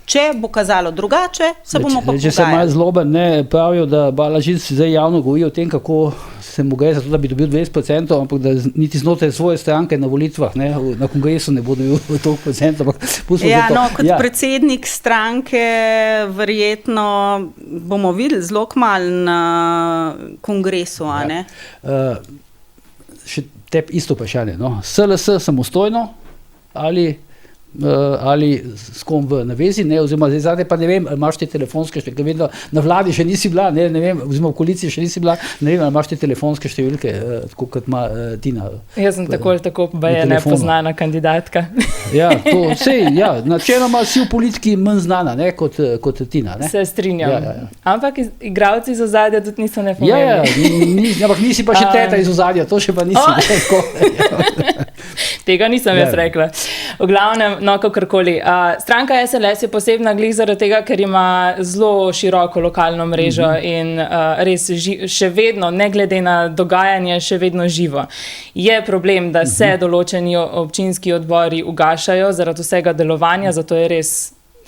Če bo kazalo drugače, se bomo pa pogajali. Če se malo zloben, pravijo, da Balažic zdaj javno govori o tem, kako se mu gre za to, da bi dobil 20%, ampak da niti znotraj svoje stranke na volitvah, na kongresu ne bo dobil toliko procentov. Kot predsednik stranke verjetno bomo videli zelo kmalu na kongresu, a ne? Še tebi isto vprašanje. SLS samostojno ali s kom v navezi, oziroma zdaj pa ne vem, ali imaš te telefonske številke, vem, da na vladi še nisi bila, ne vem, oziroma v koaliciji še nisi bila, ne vem, ali imaš te telefonske številke, tako kot ima Tina. Jaz sem tako nepoznana kandidatka. Načeloma si v politiki manj znana, kot Tina. Se strinjam. Ampak igralci iz ozadja tudi niso nepomembni. Ampak nisi pa še teta iz ozadja, to še pa nisi. Tega nisem jaz rekla. V glavnem, kakorkoli. Stranka SLS je posebna glih zaradi tega, ker ima zelo široko lokalno mrežo in res še vedno, ne glede na dogajanje, še vedno živo. Je problem, da se določeni občinski odbori ugašajo zaradi vsega delovanja, zato je res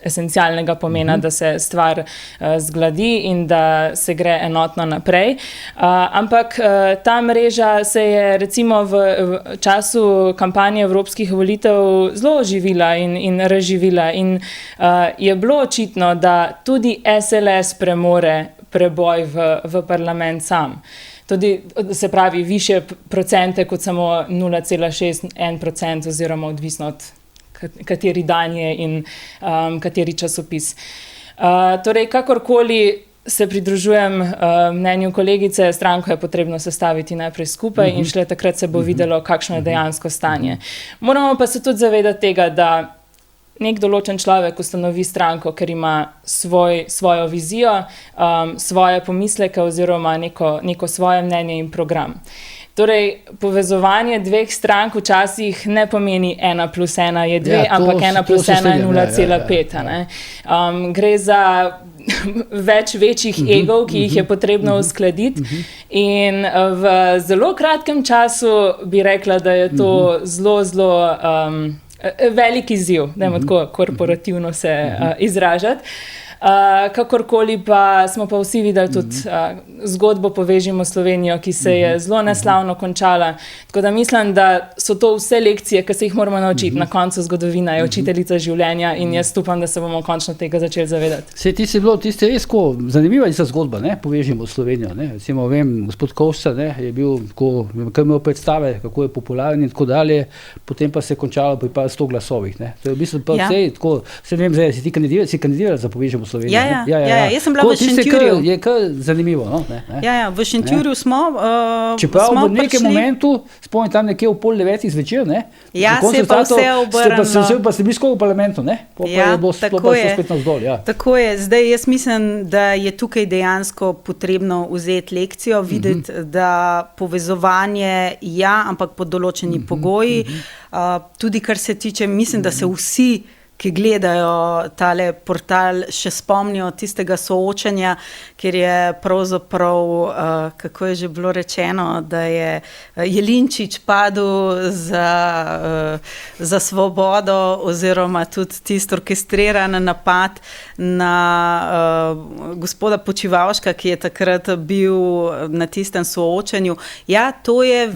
esencialnega pomena, da se stvar zgladi in da se gre enotno naprej. Ampak ta mreža se je recimo v času kampanje evropskih volitev zelo oživila in razživila in je bilo očitno, da tudi SLS premore preboj v parlament sam. Tudi, se pravi, višje procente kot samo 0,61% oziroma odvisno od kateri dan je in kateri časopis. Torej, kakorkoli se pridružujem mnenju kolegice, stranko je potrebno sestaviti najprej skupaj in šele takrat se bo videlo, kakšno je dejansko stanje. Moramo pa se tudi zavedati tega, da nek določen človek ustanovi stranko, ker ima svojo vizijo, svoje pomisleke oziroma neko svoje mnenje in program. Torej, povezovanje dveh strank včasih ne pomeni 1+1 je 2, ampak 1+1 je 0,5. Gre za več večjih egov, ki jih je potrebno uskladiti in v zelo kratkem času bi rekla, da je to zelo velik izziv, dajmo tako korporativno se izražati. Kakorkoli pa smo pa vsi videli tudi zgodbo Povežimo Slovenijo, ki se je zelo neslavno končala. Tako da mislim, da so to vse lekcije, ki se jih moramo naučiti. Na koncu zgodovina je učiteljica življenja in jaz upam, da se bomo končno tega začeli zavedati. Sej ti si bilo, tiste res zanimiva zgodba, ne? Povežimo Slovenijo. Ne? Recimo, vem, gospod Kovšca, ne, je bil tako, kar imel predstave, kako je popularen in tako dalje, potem pa se je končalo pri par 100 glasovih. Ne? To je v bistvu pa vse tako, se vem, zdaj, si kandidirala za Povežimo Slovenijo. Ja, jaz sem bila v Šentjurju. Je kar zanimivo. No? Ne? V Šentjurju smo čeprav v nekem momentu, spomnim tam nekje v 8:30 zvečer, ne? Ja, se je pa vse obrnilo. Pa ste bili skoro v parlamentu, ne? Tako je. Spet navzdol, ja. Tako je. Zdaj jaz mislim, da je tukaj dejansko potrebno vzeti lekcijo, videti, da povezovanje ampak pod določeni pogoji. Tudi kar se tiče, mislim, da se vsi, ki gledajo tale portal, še spomnijo tistega soočanja, kjer je pravzaprav, kako je že bilo rečeno, da je Jelinčič padel za svobodo oziroma tudi tisti orkestriran napad na gospoda Počivalška, ki je takrat bil na tistem soočanju. Ja, to je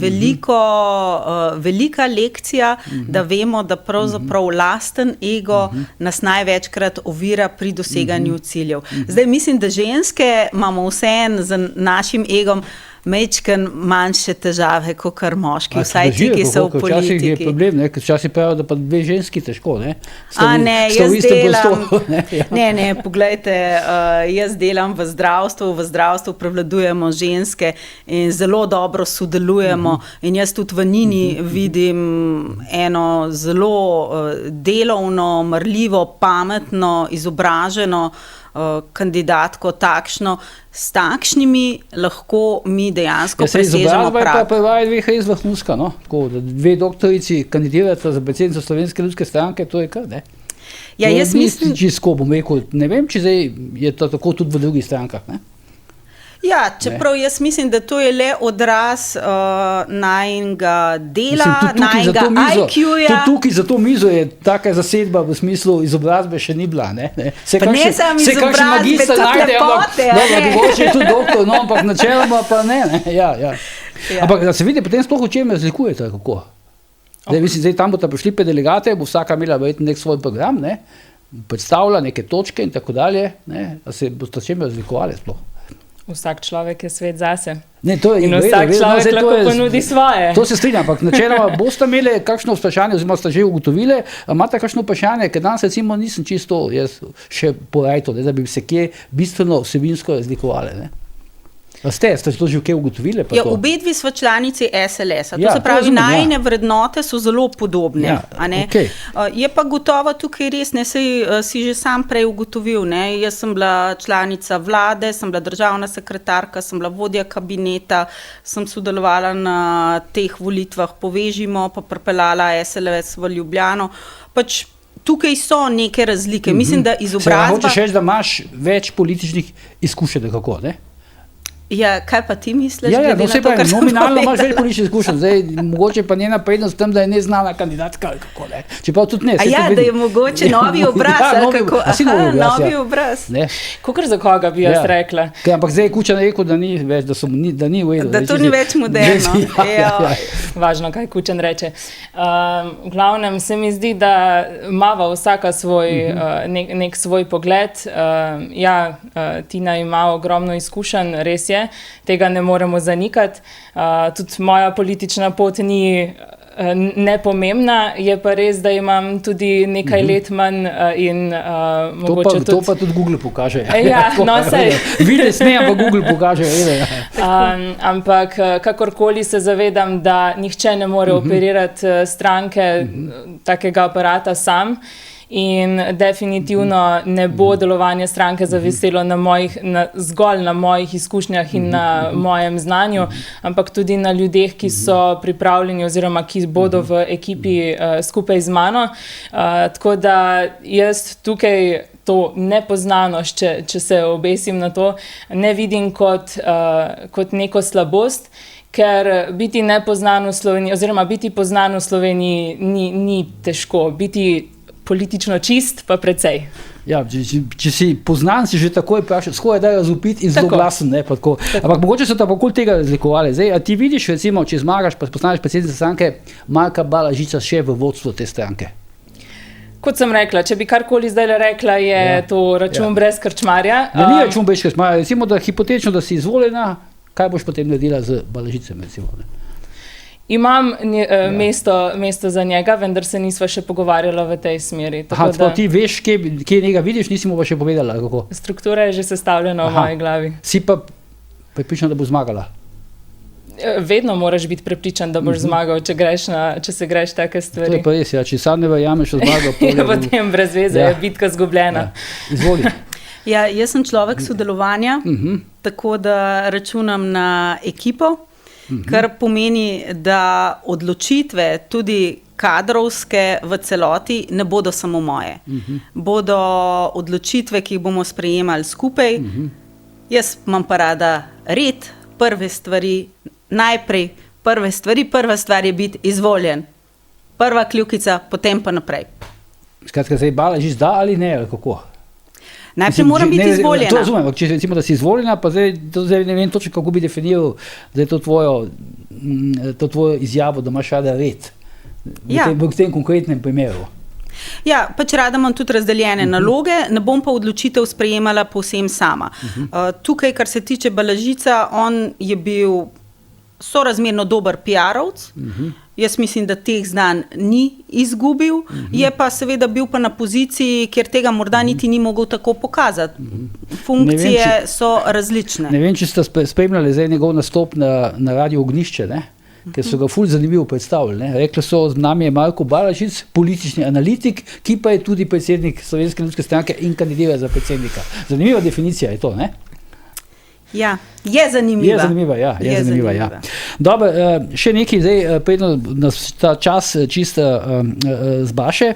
velika lekcija, da vemo, da pravzaprav lasten ego nas največkrat ovira pri doseganju ciljev. Zdaj mislim, da ženske imamo vseeno z našim egom majčken manjše težave, kot kar moški, vsaj ti, ki so v politiki. Včasih je problem, ker včasih pravijo, da pa dve ženski težko, ne? Jaz delam, ne, poglejte, jaz delam v zdravstvu prevladujemo ženske in zelo dobro sodelujemo in jaz tudi v Nini vidim eno zelo delovno, marljivo, pametno, izobraženo kandidatko takšno, s takšnimi lahko mi dejansko presežemo prak. Ja, se prevaja dveh res vrhunska, no? Tako, da dve doktorici kandidirata za predsednico Slovenske ljudske stranke, to je kar, ne? Ja, jaz mislim... Ne vem, če zdaj je to tako tudi v drugih strankah, ne? Ja, čeprav jaz mislim, da to je le odraz najnega dela, najega IQ-ja. Tukaj za to mizo je taka zasedba v smislu izobrazbe še ni bila, ne? Pa ne samo izobrazbe, tudi lepote. Mogoče je tudi doktor, no, ampak načeloma pa ne. Ja. Ampak da se vidi, potem sploh v čem razlikujete, kako? Zdaj tam boste prišli pe delegate, bo vsaka imela verjetno nek svoj program, ne? Predstavlja neke točke in tako dalje, ne? Da se boste čem razlikovali sploh. Vsak človek je svet zase. In vsak človek lahko ponudi svoje. To se strinjam, ampak načeloma boste imeli kakšno vprašanje, oziroma ste že ugotovili, imate kakšno vprašanje, ker danes recimo nisem čisto jaz še porajto, da bi se kje bistveno vsebinsko razlikovali, ne? Ste to že kje ugotovili? Ja, obedvi smo članici SLS-a. To se pravi, najine vrednote so zelo podobne. Je pa gotovo tukaj res, ne, si že sam prej ugotovil, ne, jaz sem bila članica vlade, sem bila državna sekretarka, sem bila vodja kabineta, sem sodelovala na teh volitvah Povežimo, pa pripeljala SLS v Ljubljano. Pač tukaj so neke razlike. Mislim, da izobrazba... Hočeš reči, da imaš več političnih izkušenj, kako, ne? Ja, kaj pa ti misliš? Ja, no, nominalno imaš več političnih izkušenj, zdaj mogoče pa njena prednost v tem, da je neznana kandidatka ali kako, ne? Čeprav tudi ne. Da je mogoče novi obraz, ali kako? Novi obraz. Kakor za koga bi jaz rekla? Ampak zdaj je Kučan rekel, da ni več, da ni v redu. Da to ni več moderno. Važno, kaj Kučan reče. V glavnem se mi zdi, da imava vsaka nek svoj pogled. Tina ima ogromno izkušenj, res je. Tega ne moremo zanikati. Tudi moja politična pot ni nepomembna, je pa res, da imam tudi nekaj let manj in mogoče tudi... To pa tudi Google pokaže. Ja, no sej. Vides ne, ampak Google pokaže. Ampak kakorkoli se zavedam, da nihče ne more operirati stranke takega aparata sam. In definitivno ne bo delovanje stranke zaviselo zgolj na mojih izkušnjah in na mojem znanju, ampak tudi na ljudeh, ki so pripravljeni oziroma ki bodo v ekipi skupaj z mano. Tako da jaz tukaj to nepoznanost, če se obesim na to, ne vidim kot neko slabost, ker biti nepoznan v Sloveniji oziroma biti poznan v Sloveniji ni težko, biti politično čist pa precej. Ja, če si poznan, si že takoj vprašal, skoraj da je razupit in zelo glasen. Ne, pa tako. Ampak mogoče so tako tega razlikovali. Zdaj, a ti vidiš, recimo, če zmagaš, pa postaneš predsednica stranke, Marka Balažica še v vodstvu te stranke? Kot sem rekla, če bi karkoli zdaj rekla, je to račun brez krčmarja. Ni račun brez krčmarja. Recimo, da hipotetično, da si izvoljena, kaj boš potem naredila z Balažicem, recimo? Ne? Imam mesto za njega, vendar se nisva še pogovarjala v tej smeri. Tako ti veš, kje njega vidiš, nisi mu pa še povedala, kako? Struktura je že sestavljena v moji glavi. Si pa prepričan, da bo zmagala? Vedno moraš biti prepričan, da boš zmagal, če se greš take stvari. To je pa res, ja. Če sam ne verjameš v zmago, potem brez veze je bitka zgubljena. Izvoli. Ja, jaz sem človek sodelovanja, tako da računam na ekipo, kar pomeni, da odločitve, tudi kadrovske v celoti, ne bodo samo moje. Bodo odločitve, ki jih bomo sprejemali skupaj. Jaz imam pa rada red, prva stvar je biti izvoljen. Prva kljukica, potem pa naprej. Skratka, zdaj Balažič da ali ne, ali kako? Najprej moram biti izvoljena. To razumem, če recimo, da si izvoljena, pa zdaj ne vem točno, kako bi definiral zdaj to tvojo izjavo, da imaš rada red. V tem konkretnem primeru. Ja, pač rada imam tudi razdeljene naloge, ne bom pa odločitev sprejemala povsem sama. Tukaj, kar se tiče Balažica, on je bil sorazmerno dober PR-ovc. Jaz mislim, da teh znanj ni izgubil, je pa seveda bil pa na poziciji, kjer tega morda niti ni mogel tako pokazati. Funkcije so različne. Ne vem, če ste spremljali zdaj njegov nastop na Radio Ognjišče, ne? Ker so ga ful zanimivo predstavili. Ne? Rekli so, z nami je Marko Balažic, politični analitik, ki pa je tudi predsednik Slovenske ljudske stranke in kandidira za predsednika. Zanimiva definicija je to, ne? Ja, je zanimiva. Je zanimiva. Dobro, še nekaj zdaj, predno nas ta čas čisto zbaše.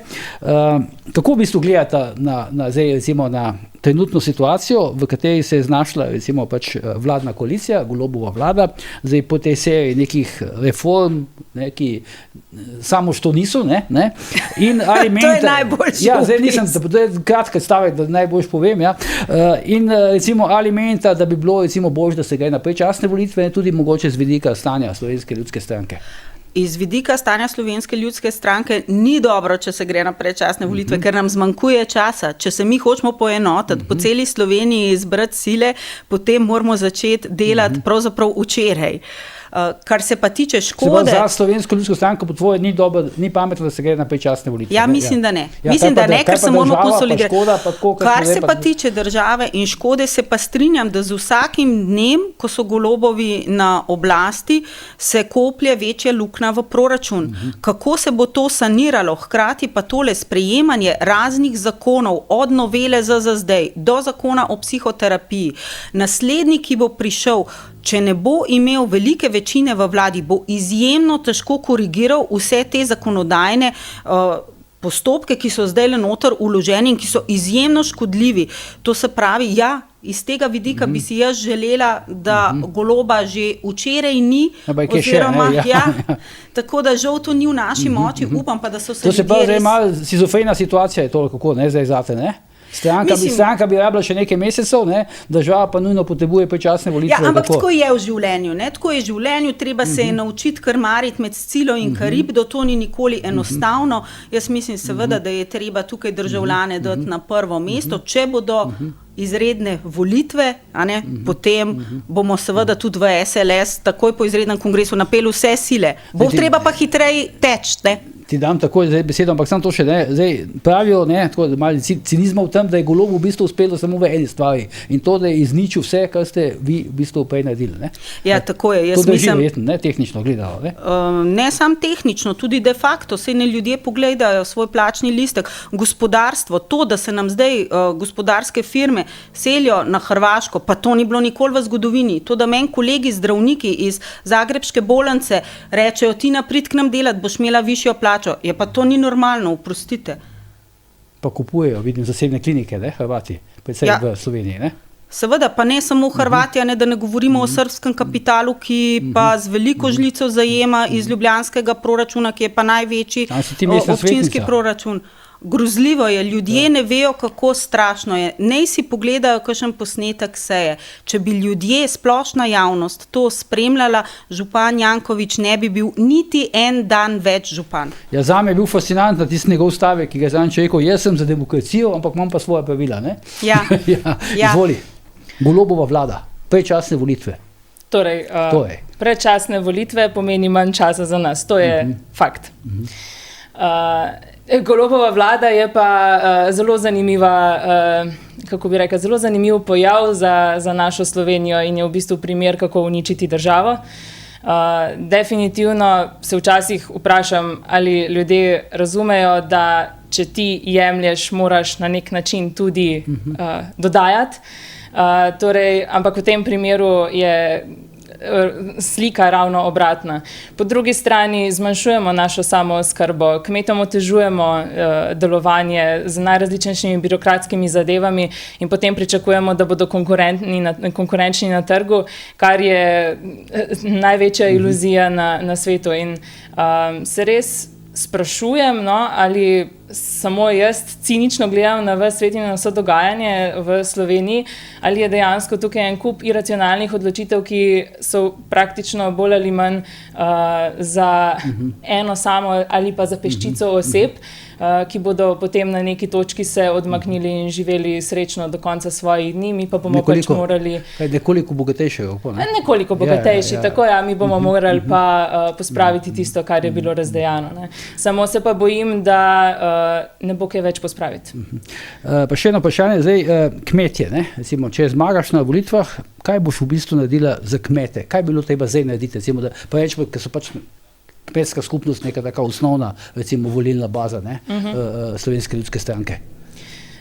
Kako v bistvu gledata zdaj recimo na trenutno situacijo, v kateri se je znašla recimo pač vladna koalicija, Golobova vlada, zdaj po tej seriji nekih reform, ki samo što niso, ne? In ali menite, to je najboljši zdaj nisem, to je kratka stavek, da najboljš povem, in recimo ali menite, da bi bilo recimo boljše, da se gre na predčasne volitve, tudi mogoče z vidika stanja Slovenske ljudske stranke? Iz vidika stanja Slovenske ljudske stranke ni dobro, če se gre na predčasne volitve, ker nam zmanjkuje časa. Če se mi hočemo poenotiti, po celi Sloveniji izbrati sile, potem moramo začeti delati pravzaprav včeraj. Kar se pa tiče škode... Za Slovensko ljudsko stranko po tvoje ni pametno, da se gre na predčasne volitve. Ja, mislim, da ne. Mislim, da ne, ker se moramo konsolidirati. Kar se pa tiče države in škode, se pa strinjam, da z vsakim dnem, ko so Golobovi na oblasti, se koplje večja luknja v proračun. Kako se bo to saniralo? Hkrati pa tole sprejemanje raznih zakonov, od novele ZZDej do zakona o psihoterapiji, naslednji, ki bo prišel, če ne bo imel velike večine v vladi, bo izjemno težko korigiral vse te zakonodajne postopke, ki so zdaj le noter vloženi in ki so izjemno škodljivi. To se pravi, iz tega vidika bi si jaz želela, da Goloba že včeraj ni, oziroma tako da žal to ni v naši moči, upam pa, da so se ljudje res... To se pa zdaj malo šizofrena situacija je to, kako, ne, zdaj zate, ne? Stranka bi rabila še nekaj mesecev, država pa nujno potrebuje predčasne volitve. Ja, ampak tako je v življenju. Tako je v življenju, treba se je naučiti krmariti med Scilo in Karibdo, to ni nikoli enostavno. Jaz mislim seveda, da je treba tukaj državljane dati na prvo mesto. Če bodo izredne volitve, potem bomo seveda tudi v SLS takoj po izrednem kongresu napeli vse sile. Bo treba pa hitreje teči, ne? Ti dam takoj besedo, ampak sam to še ne. Zdaj pravijo, tako malo cinizma v tem, da je Golobu v bistvu uspelo samo v eni stvari in to, da je izničil vse, kar ste vi v bistvu prej naredili. Ne? Ja, tako je. To drži verjetno, tehnično gledalo. Ne samo tehnično, tudi de facto. Saj ne ljudje pogledajo svoj plačni listek. Gospodarstvo, to, da se nam zdaj gospodarske firme selijo na Hrvaško, pa to ni bilo nikoli v zgodovini. To, da meni kolegi zdravniki iz Zagrebške bolnice rečejo, Tina, prid k nam delati, boš imela višjo plačo. Ja, pa to ni normalno, oprostite. Pa kupujejo, vidim, zasebne klinike, Hrvati, predvsem v Sloveniji, ne? Seveda, pa ne samo Hrvati, da ne govorimo o srbskem kapitalu, ki pa z veliko žlico zajema iz ljubljanskega proračuna, ki je pa največji občinski proračun. grozljivo je, ljudje ne vejo, kako strašno je. Naj si pogledajo kakšen posnetek seje. Če bi ljudje, splošna javnost to spremljala, župan Janković ne bi bil niti en dan več župan. Ja, zame je bil fascinantno tisti njegov stavek, ki ga je zadnjič rekel, jaz sem za demokracijo, ampak imam pa svoja pravila, ne? Ja. Izvoli. Golobova vlada, predčasne volitve. Torej, predčasne volitve pomeni manj časa za nas, to je fakt. Golobova vlada je pa zelo zanimiva, kako bi rekel, zelo zanimiv pojav za našo Slovenijo in je v bistvu primer, kako uničiti državo. Definitivno se včasih vprašam, ali ljudje razumejo, da če ti jemlješ, moraš na nek način tudi dodajati. Ampak v tem primeru je slika ravno obratna. Po drugi strani zmanjšujemo našo samooskrbo, kmetom otežujemo delovanje z najrazličnejšimi birokratskimi zadevami in potem pričakujemo, da bodo konkurenčni na trgu, kar je največja iluzija na svetu. In se res sprašujem, ali samo jaz cinično gledam na ves svet in na vse dogajanje v Sloveniji, ali je dejansko tukaj en kup iracionalnih odločitev, ki so praktično bolj ali manj za eno samo ali pa za peščico oseb, ki bodo potem na neki točki se odmaknili in živeli srečno do konca svojih dni, mi pa bomo pač morali... Nekoliko bogatejšega. Nekoliko bogatejši, tako mi bomo morali pa pospraviti tisto, kar je bilo razdejano. Samo se pa bojim, da ne bo kaj več pospraviti. Pa še eno vprašanje, zdaj kmetje, recimo, če zmagaš na volitvah, kaj boš v bistvu naredila za kmete? Kaj bi bilo treba zdaj narediti? Recimo, da pa rečemo, ker so pač kmetska skupnost neka taka osnovna, recimo, volilna baza Slovenske ljudske stranke.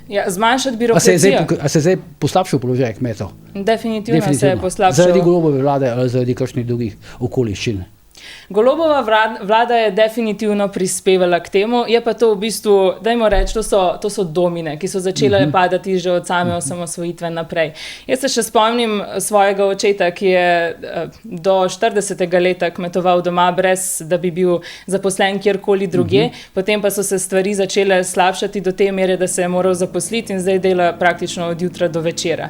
Ja, zmanjšati birokracijo. A se zdaj poslabšal položaj kmetov? Definitivno se je poslabšal. Zaradi Golobove vlade ali zaradi kakšnih drugih okoliščin? Golobova vlada je definitivno prispevala k temu, je pa to v bistvu, dajmo reči, to so domine, ki so začele padati že od same osamosvojitve naprej. Jaz se še spomnim svojega očeta, ki je do 40. leta kmetoval doma, brez da bi bil zaposlen kjerkoli drugje, potem pa so se stvari začele slabšati do te mere, da se je moral zaposliti in zdaj dela praktično od jutra do večera.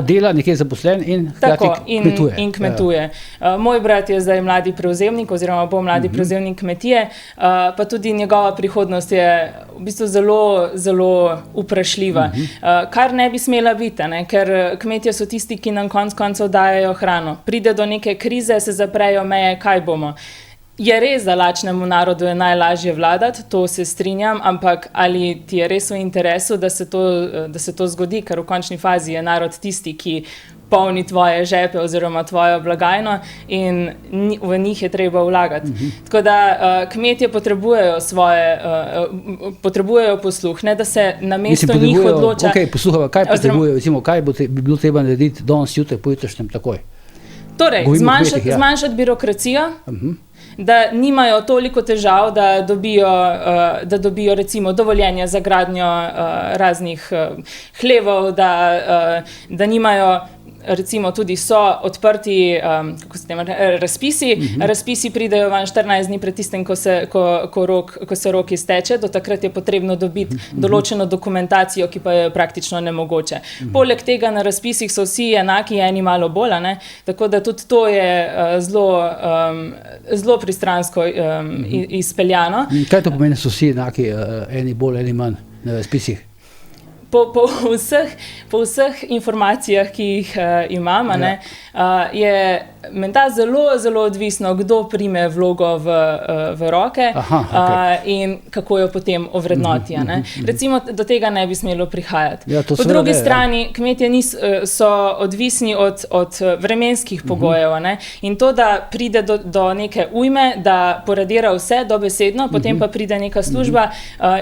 Dela, nekje zaposlen in kmetuje. In kmetuje. Moj brat je zdaj mladi prevzemnik oziroma bo mladi prevzemnik kmetije, pa tudi njegova prihodnost je v bistvu zelo, zelo vprašljiva. Kar ne bi smela biti, ker kmetje so tisti, ki nam konec koncev dajejo hrano. Pride do neke krize, se zaprejo meje, kaj bomo. Je res, da lačnemu narodu je najlažje vladati, to se strinjam, ampak ali ti je res v interesu, da se to zgodi, ker v končni fazi je narod tisti, ki polni tvoje žepe oziroma tvojo blagajno in v njih je treba vlagati. Tako da kmetje potrebujejo posluh, ne da se namesto njih odloča... Posluhava, kaj potrebujejo, recimo, kaj bi bilo treba narediti danes, jutri, pojutrišnjem, takoj? Torej, zmanjšati birokracijo, da nimajo toliko težav, da dobijo recimo dovoljenja za gradnjo raznih hlevov, da nimajo, recimo tudi so odprti razpisi. Razpisi pridejo van 14 dni pred tistem, ko se rok izteče, do takrat je potrebno dobiti določeno dokumentacijo, ki pa je praktično nemogoče. Poleg tega na razpisih so vsi enaki, eni malo bolj, tako da tudi to je zelo pristransko izpeljano. Kaj to pomeni, so vsi enaki, eni bolj, eni manj na razpisih? Po vseh informacijah, ki jih imam, je menda zelo, zelo odvisno, kdo prime vlogo v roke in kako jo potem ovrednoti. Recimo, do tega ne bi smelo prihajati. Po drugi strani, kmetje so odvisni od vremenskih pogojev in to, da pride do neke ujme, da poradira vse dobesedno, potem pa pride neka služba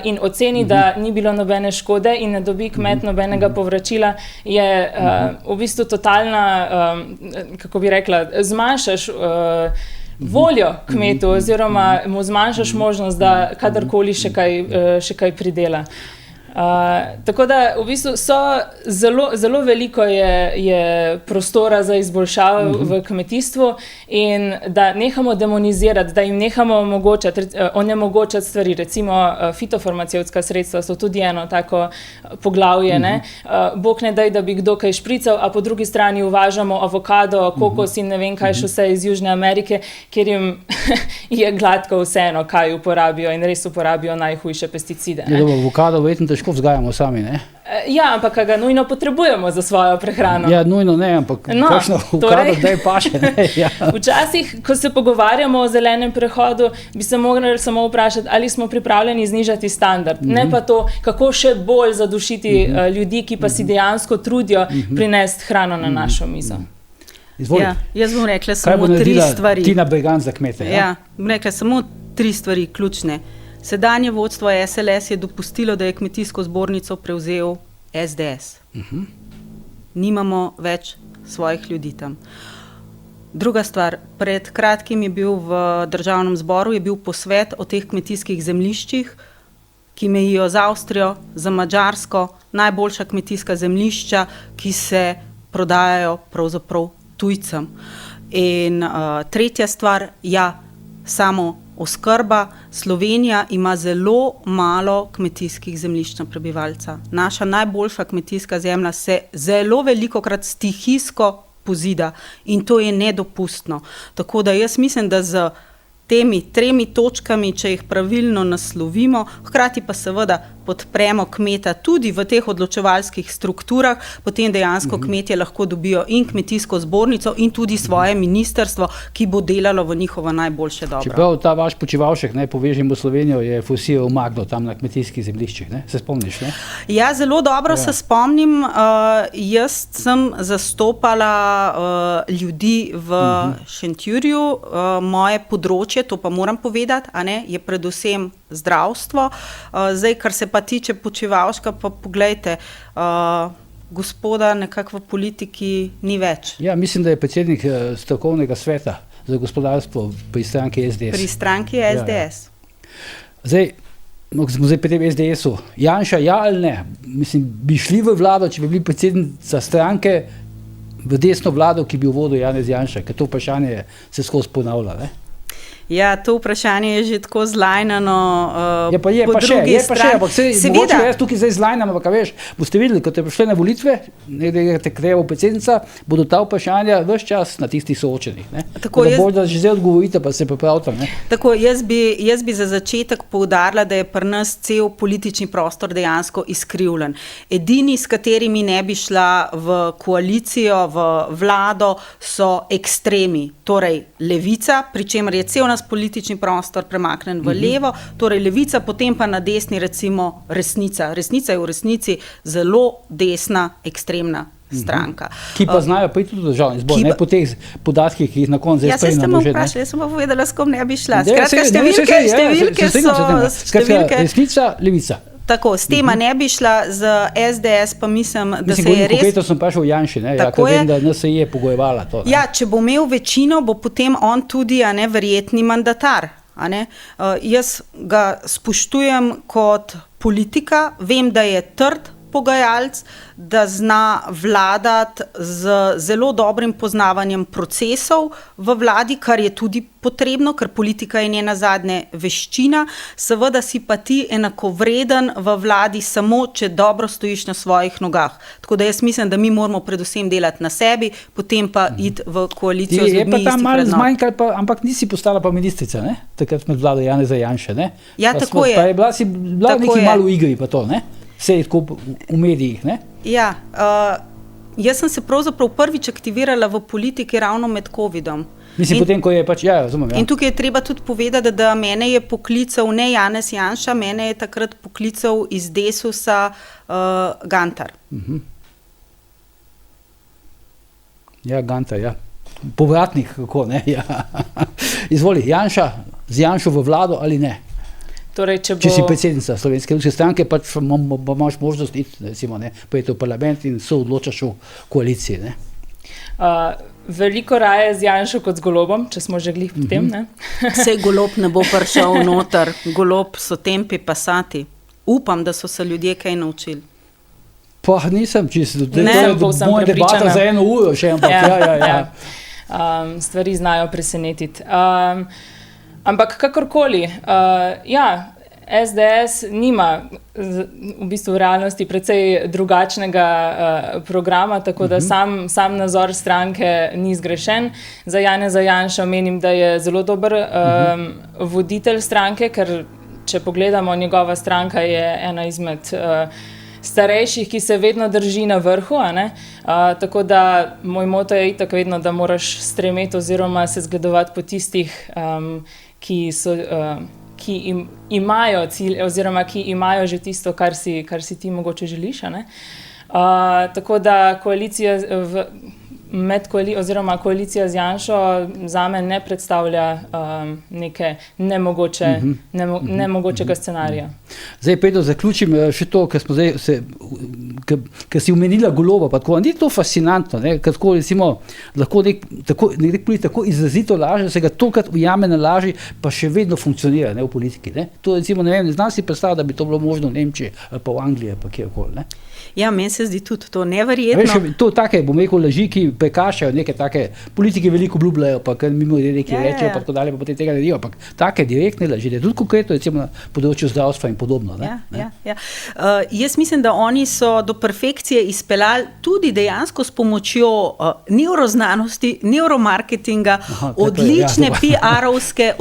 in oceni, da ni bilo nobene škode in ne dobi kmet nobenega povračila, je v bistvu totalna, kako bi rekla, zmanjšaš voljo kmetu oziroma mu zmanjšaš možnost, da kadarkoli še kaj pridela. Tako da v bistvu zelo veliko je prostora za izboljšave v kmetijstvu in da nehamo demonizirati, da jim nehamo onemogočati stvari. Recimo fitofarmacevtska sredstva so tudi eno tako poglavje. Bog ne daj, da bi kdo kaj šprical, a po drugi strani uvažamo avokado, kokos in ne vem kaj še vse iz Južne Amerike, kjer jim je gladko vseeno, kaj uporabijo in res uporabijo najhujše pesticide. Avokado verjetno težko vzgajamo sami, ne? Ja, ampak ga nujno potrebujemo za svojo prehrano. Ja, nujno ne, ampak kakšno avokado zdaj paše, ne? Ja. Včasih, ko se pogovarjamo o zelenem prehodu, bi se morali samo vprašati, ali smo pripravljeni znižati standard. Ne pa to, kako še bolj zadušiti ljudi, ki pa si dejansko trudijo prinesti hrano na našo mizo. Izvoli. Ja, jaz bom rekla samo 3 stvari. Tina Bregant za kmete. Ja, bom rekla samo 3 stvari ključne. Sedanje vodstvo SLS je dopustilo, da je kmetijsko zbornico prevzel SDS. Nimamo več svojih ljudi tam. Druga stvar, pred kratkim je bil v Državnem zboru posvet o teh kmetijskih zemljiščih, ki mejijo z Avstrijo, za Madžarsko, najboljša kmetijska zemljišča, ki se prodajajo pravzaprav tujcem. In tretja stvar, samo oskrba. Slovenija ima zelo malo kmetijskih zemljišč na prebivalca. Naša najboljša kmetijska zemlja se zelo velikokrat stihijsko pozida in to je nedopustno. Tako da jaz mislim, da z temi 3 točkami, če jih pravilno naslovimo, hkrati pa seveda podpremo kmeta tudi v teh odločevalskih strukturah, potem dejansko kmetje lahko dobijo in kmetijsko zbornico in tudi svoje ministrstvo, ki bo delalo v njihovo najboljše dobro. Čeprav ta vaš Počivalšek, Povežimo Slovenijo, je fosijo umaknil tam na kmetijskih zemljiščih, ne? Se spomniš, ne? Ja, zelo dobro se spomnim. Jaz sem zastopala ljudi v Šentjurju. Moje področje, to pa moram povedati, je predvsem zdravstvo. Zdaj, kar se pa tiče Počivalška, pa poglejte, gospoda nekako v politiki ni več. Ja, mislim, da je predsednik strokovnega sveta za gospodarstvo pri stranki SDS. Pri stranki SDS. Ja. Zdaj pri tem SDS-u. Janša, ja ali ne? Mislim, bi šli v vlado, če bi bili predsednica stranke v desno vlado, ki bi jo vodil Janez Janša, ker to vprašanje se skozi ponavlja, ne? Ja, to vprašanje je že tako zlajnano po drugi strani. Mogoče jaz tukaj zdaj zlajnam, ampak veš, boste videli, ko te prišli na volitve, te krevo predsednica, bodo ta vprašanja ves čas na tistih soočenih. Tako da že zdaj odgovorite, pa se pripravite. Tako, jaz bi za začetek poudarila, da je pri nas cel politični prostor dejansko izkrivljen. Edini, s katerimi ne bi šla v koalicijo, v vlado, so ekstremi. Torej levica, pri čemer je cel politični prostor premaknen v levo, torej levica, potem pa na desni recimo resnica. Resnica je v resnici zelo desna, ekstremna stranka. Ki pa znajo priti tudi Državni zbor, ne po teh podatkih, ki jih na koncu zdaj sprejemamo. Jaz sem pa povedala, s kom ne bi šla. Skratka, številke so... Resnica, levica. Tako, s tema ne bi šla, z SDS pa mislim, da se je res... Konkretno sem pa šel v Janši, ker vem, da NSI je pogojevala to. Ja, če bo imel večino, bo potem on tudi verjetni mandatar. Jaz ga spoštujem kot politika, vem, da je trd pogajalc, da zna vladati z zelo dobrim poznavanjem procesov v vladi, kar je tudi potrebno, ker politika je njena zadnja veščina. Seveda si pa ti enakovreden v vladi samo, če dobro stojiš na svojih nogah. Tako da jaz mislim, da mi moramo predvsem delati na sebi, potem pa iti v koalicijo z ljudmi istih vrednot. Je pa tam malo zmanjkalo, ampak nisi postala pa ministrica, ne? Takrat med vlado Janeza Janše, ne? Ja, tako je. Pa je bila nekaj malo v igri pa to, ne? Vse je tako v medijih, ne? Ja, jaz sem se pravzaprav prvič aktivirala v politiki ravno med covidom. Mislim, potem, ko je pač, razumem. In tukaj je treba tudi povedati, da mene je poklical ne Janez Janša, mene je takrat poklical iz Desusa Gantar. Ja, Gantar, ja. Povratnik, kako, ne? Ja. Izvoli, Janša, z Janšo v vlado ali ne? Torej, če si predsednica Slovenske ljudske stranke, pač imaš možnost iti, recimo, prejti v parlament in se odločaš v koaliciji, ne? Veliko raje z Janšo kot z Golobom, če smo že glih pri tem, ne? Sej Golob ne bo prišel noter, Golob so tempi pasati. upam, da so se ljudje kaj naučili. Pa nisem čisto, Ne, povsem moja debata prepričana. za 1 uro še, ampak ja. Stvari znajo presenetiti. Ampak kakorkoli, SDS nima v bistvu v realnosti precej drugačnega programa, tako da sam nazor stranke ni zgrešen. Za Janeza Janšo menim, da je zelo dober voditelj stranke, ker če pogledamo, njegova stranka je ena izmed starejših, ki se vedno drži na vrhu, a ne? Tako da moj moto je itak vedno, da moraš stremeti oziroma se zgledovati po tistih, ki imajo cilj oziroma ki imajo že tisto, kar si ti mogoče želiš, a ne? Tako da koalicija koalicija z Janšo zame ne predstavlja neke nemogočega scenarija. Zdaj, Pedro, zaključim še to, ker smo zdaj ker si omenila Goloba, pa tako, ni to fascinantno, ne, ker tako, recimo, lahko nek tako izrazito laže, se ga tokrat ujame na laži, pa še vedno funkcionira, ne, v politiki, ne. To, recimo, ne vem, ne znam si predstaviti, da bi to bilo možno v Nemčiji, ali pa v Angliji, pa kjerkoli, ne. Ja, meni se zdi tudi to neverjetno. Veš, to take, bom rekel, laži, ki prekašajo neke take, politiki veliko obljubljajo, pa kar mimo neki rečejo, pa tako dalje, pa potem tega ne dijo, ampak take direktne laži, tudi konkretno, recimo na področju zdravstva in podobno, ne. Ja. Jaz mislim, da oni so do perfekcije izpeljali tudi dejansko s pomočjo nevroznanosti, neuromarketinga, odlične PR-ovske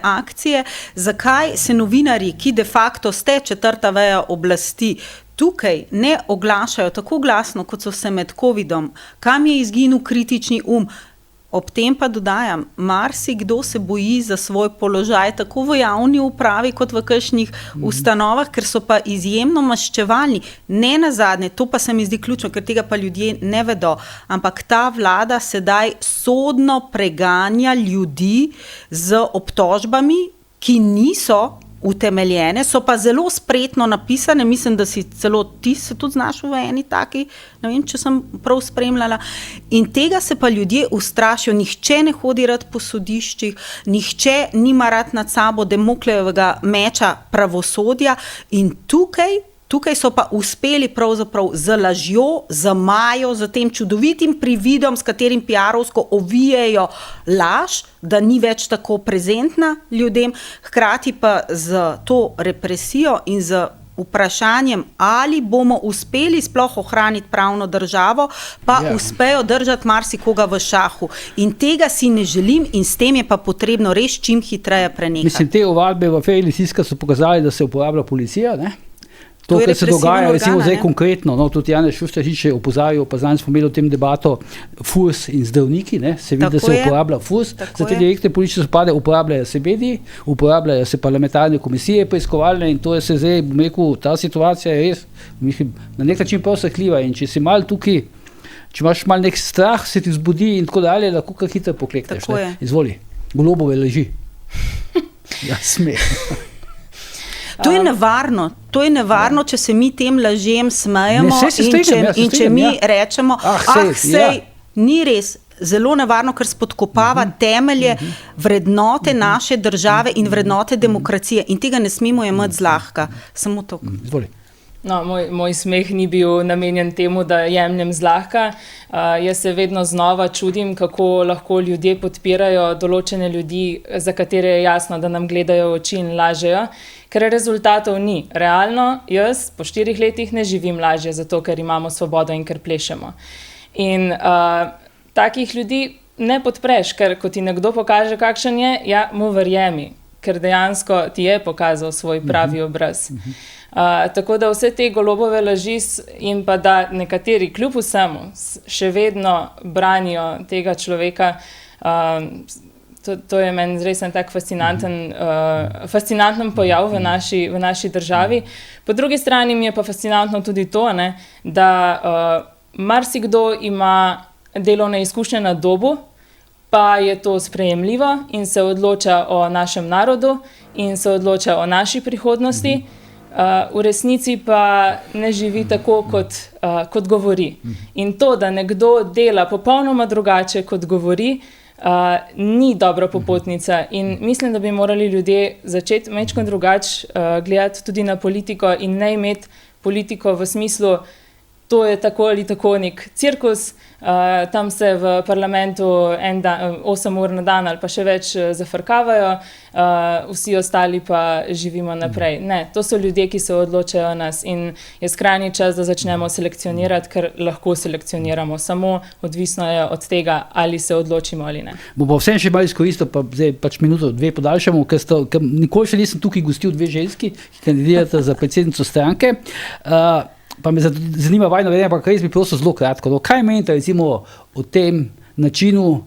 akcije. Zakaj se novinarji, ki de facto ste 4. veja oblasti, tukaj ne oglašajo tako glasno, kot so se med covidom, kam je izginil kritični Ob tem pa dodajam, marsikdo se boji za svoj položaj, tako v javni upravi, kot v kakšnih ustanovah, ker so pa izjemno maščevalni. Ne nazadnje, to pa se mi zdi ključno, ker tega pa ljudje ne vedo, ampak ta vlada sedaj sodno preganja ljudi z obtožbami, ki niso utemeljene, so pa zelo spretno napisane, mislim, da si celo ti se tudi znaš v eni taki, ne vem, če sem prav spremljala, in tega se pa ljudje ustrašijo, nihče ne hodi rad po sodiščih, nihče nima rad nad sabo Damoklejevega meča pravosodja in tukaj so pa uspeli pravzaprav z lažjo, z majo, z tem čudovitim prividom, s katerim PR-ovsko ovijejo laž, da ni več tako prezentna ljudem, hkrati pa z to represijo in z vprašanjem, ali bomo uspeli sploh ohraniti pravno državo, pa uspejo držati marsikoga v šahu. In tega si ne želim in s tem je pa potrebno res čim hitreje prenehati. Mislim, te ovadbe v aferi Litijska so pokazali, da se uporablja policija, ne? To, kar se dogaja, recimo zdaj konkretno, tudi Janez Šuštaršič je opozarjal, pa znani smo imeli v tem debato FURS in zdravniki, ne, se vidi, da se uporablja FURS, za te direktne politične spopade uporabljajo se mediji, uporabljajo se parlamentarne komisije preiskovalne in to je se zdaj, bom rekel, ta situacija je res, mislim, na nek način pa osehljiva in če si mal tukaj, če imaš mal nek strah, se ti zbudi in tako dalje, lahko kar hitro poklekneš. Izvoli, Golobove laži. Ja, smeh. To je nevarno, če se mi tem lažem smejemo in če mi rečemo, sej, ni res, zelo nevarno, ker spodkopava temelje vrednote naše države in vrednote demokracije in tega ne smemo jemati zlahka. Samo to. Izvoli. No, moj smeh ni bil namenjen temu, da jemljem zlahka. Jaz se vedno znova čudim, kako lahko ljudje podpirajo določene ljudi, za katere je jasno, da nam gledajo v oči in lažejo, ker rezultatov ni. Realno, jaz po 4 letih ne živim lažje, zato ker imamo svobodo in ker plešemo. In takih ljudi ne podpreš, ker ko ti nekdo pokaže, kakšen je, ja, mu verjemi, ker dejansko ti je pokazal svoj pravi obraz. Tako da vse te Golobove laži in pa da nekateri kljub vsemu še vedno branijo tega človeka, to je meni res en tak fascinanten pojav v naši državi. Po drugi strani mi je pa fascinantno tudi to, ne, da marsikdo ima delovne izkušnje na Dobu, pa je to sprejemljivo in se odloča o našem narodu in se odloča o naši prihodnosti. V resnici pa ne živi tako, kot govori. In to, da nekdo dela popolnoma drugače, kot govori, ni dobra popotnica in mislim, da bi morali ljudje začeti majčko drugače gledati tudi na politiko in ne imeti politiko v smislu, to je tako ali tako nek cirkus, tam se v parlamentu 8 ur na dan ali pa še več zafrkavajo, vsi ostali pa živimo naprej. Ne, to so ljudje, ki se odločajo nas in je skrajni čas, da začnemo selekcionirati, ker lahko selekcioniramo, samo odvisno je od tega, ali se odločimo ali ne. Bo pa vsem še malo izkoristil, pa zdaj pač minuto, dve podaljšamo, ker nikoli še nisem tukaj gostil dve ženski, ki kandidirata za predsednico stranke. Pa me zanima vajno vedenje, pa kaj jaz bi prosil zelo kratko. No, kaj menite recimo o tem načinu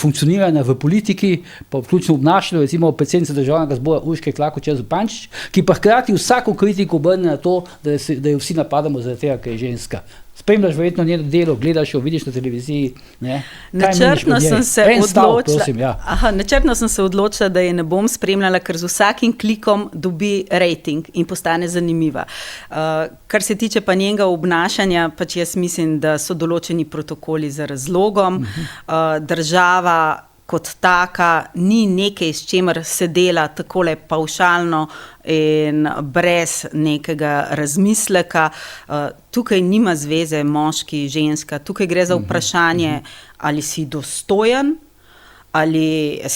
funkcioniranja v politiki, pa vključno obnašanju recimo predsednice Državnega zbora Urške Klakočar Zupančič, ki pa hkrati vsako kritiko obrne na to, da jo vsi napadamo zaradi tega, ker je ženska. Spremljaš verjetno njeno delo, gledaš jo, vidiš na televiziji. Ne? Načrtno sem se odločila, da je ne bom spremljala, ker z vsakim klikom dobi rating in postane zanimiva. Kar se tiče pa njenega obnašanja, pač jaz mislim, da so določeni protokoli za razlogom. Država kot taka ni nekaj, s čemer se dela takole pavšalno in brez nekega razmisleka. Tukaj nima zveze moški, ženska, tukaj gre za vprašanje, ali si dostojen, ali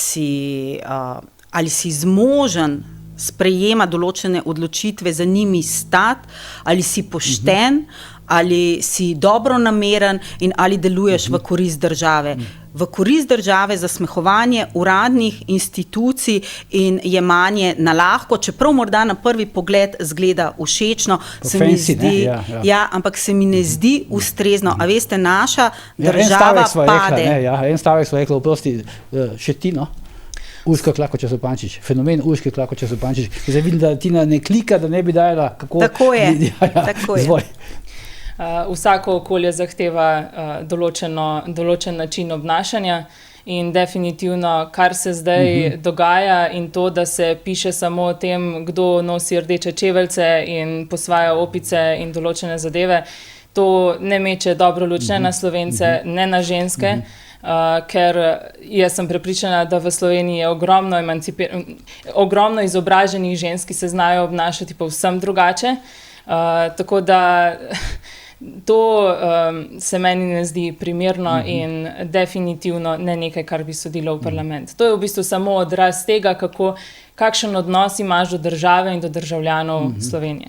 si zmožen sprejema določene odločitve, za njimi stati, ali si pošten, ali si dobronameren in ali deluješ v korist države. V korist države za smehovanje uradnih institucij in jemanje na lahko, čeprav morda na prvi pogled zgleda všečno, ampak se mi ne zdi ustrezno. A veste, naša država pade. En stavek smo rekli, oprosti, še ti, no? Urška Klakočar Zupančič, fenomen Urške Klakočar Zupančič. Zdaj vidim, da Tina ne klika, da ne bi dajala, kako... Tako je, tako je. Vsako okolje zahteva določen način obnašanja in definitivno, kar se zdaj dogaja in to, da se piše samo o tem, kdo nosi rdeče čeveljce in posvaja opice in določene zadeve, to ne meče dobro luč ne na Slovence, ne na ženske, ker jaz sem prepričana, da v Sloveniji je ogromno izobraženih žensk, ki se znajo obnašati povsem drugače, tako da to se meni ne zdi primerno in definitivno ne nekaj, kar bi sodilo v parlament. To je v bistvu samo odraz tega, kakšen odnos imaš do države in do državljanov Slovenije.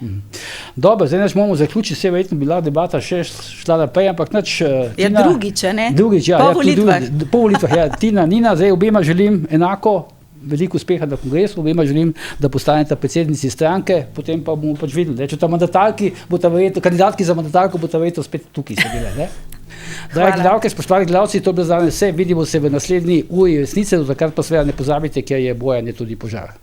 Dobro, zdaj neč moramo zaključiti, se verjetno bila debata še šla naprej, ampak nič... drugič, ne? Drugič, po volitvah. Po volitvah, ja. Tina, Nina, zdaj obema želim enako, veliko uspeha na kongresu, obema želim, da postaneta predsednici stranke, potem pa bomo pač videli, če ta mandatarki, kandidatki za mandatarko bo ta verjetno spet tukaj sedela, ne? Dragi gledalke, spoštovani gledalci, to je bilo za danes vse, vidimo se v naslednji uri resnice, do takrat pa seveda ne pozabite, ker je bojanje tudi požar.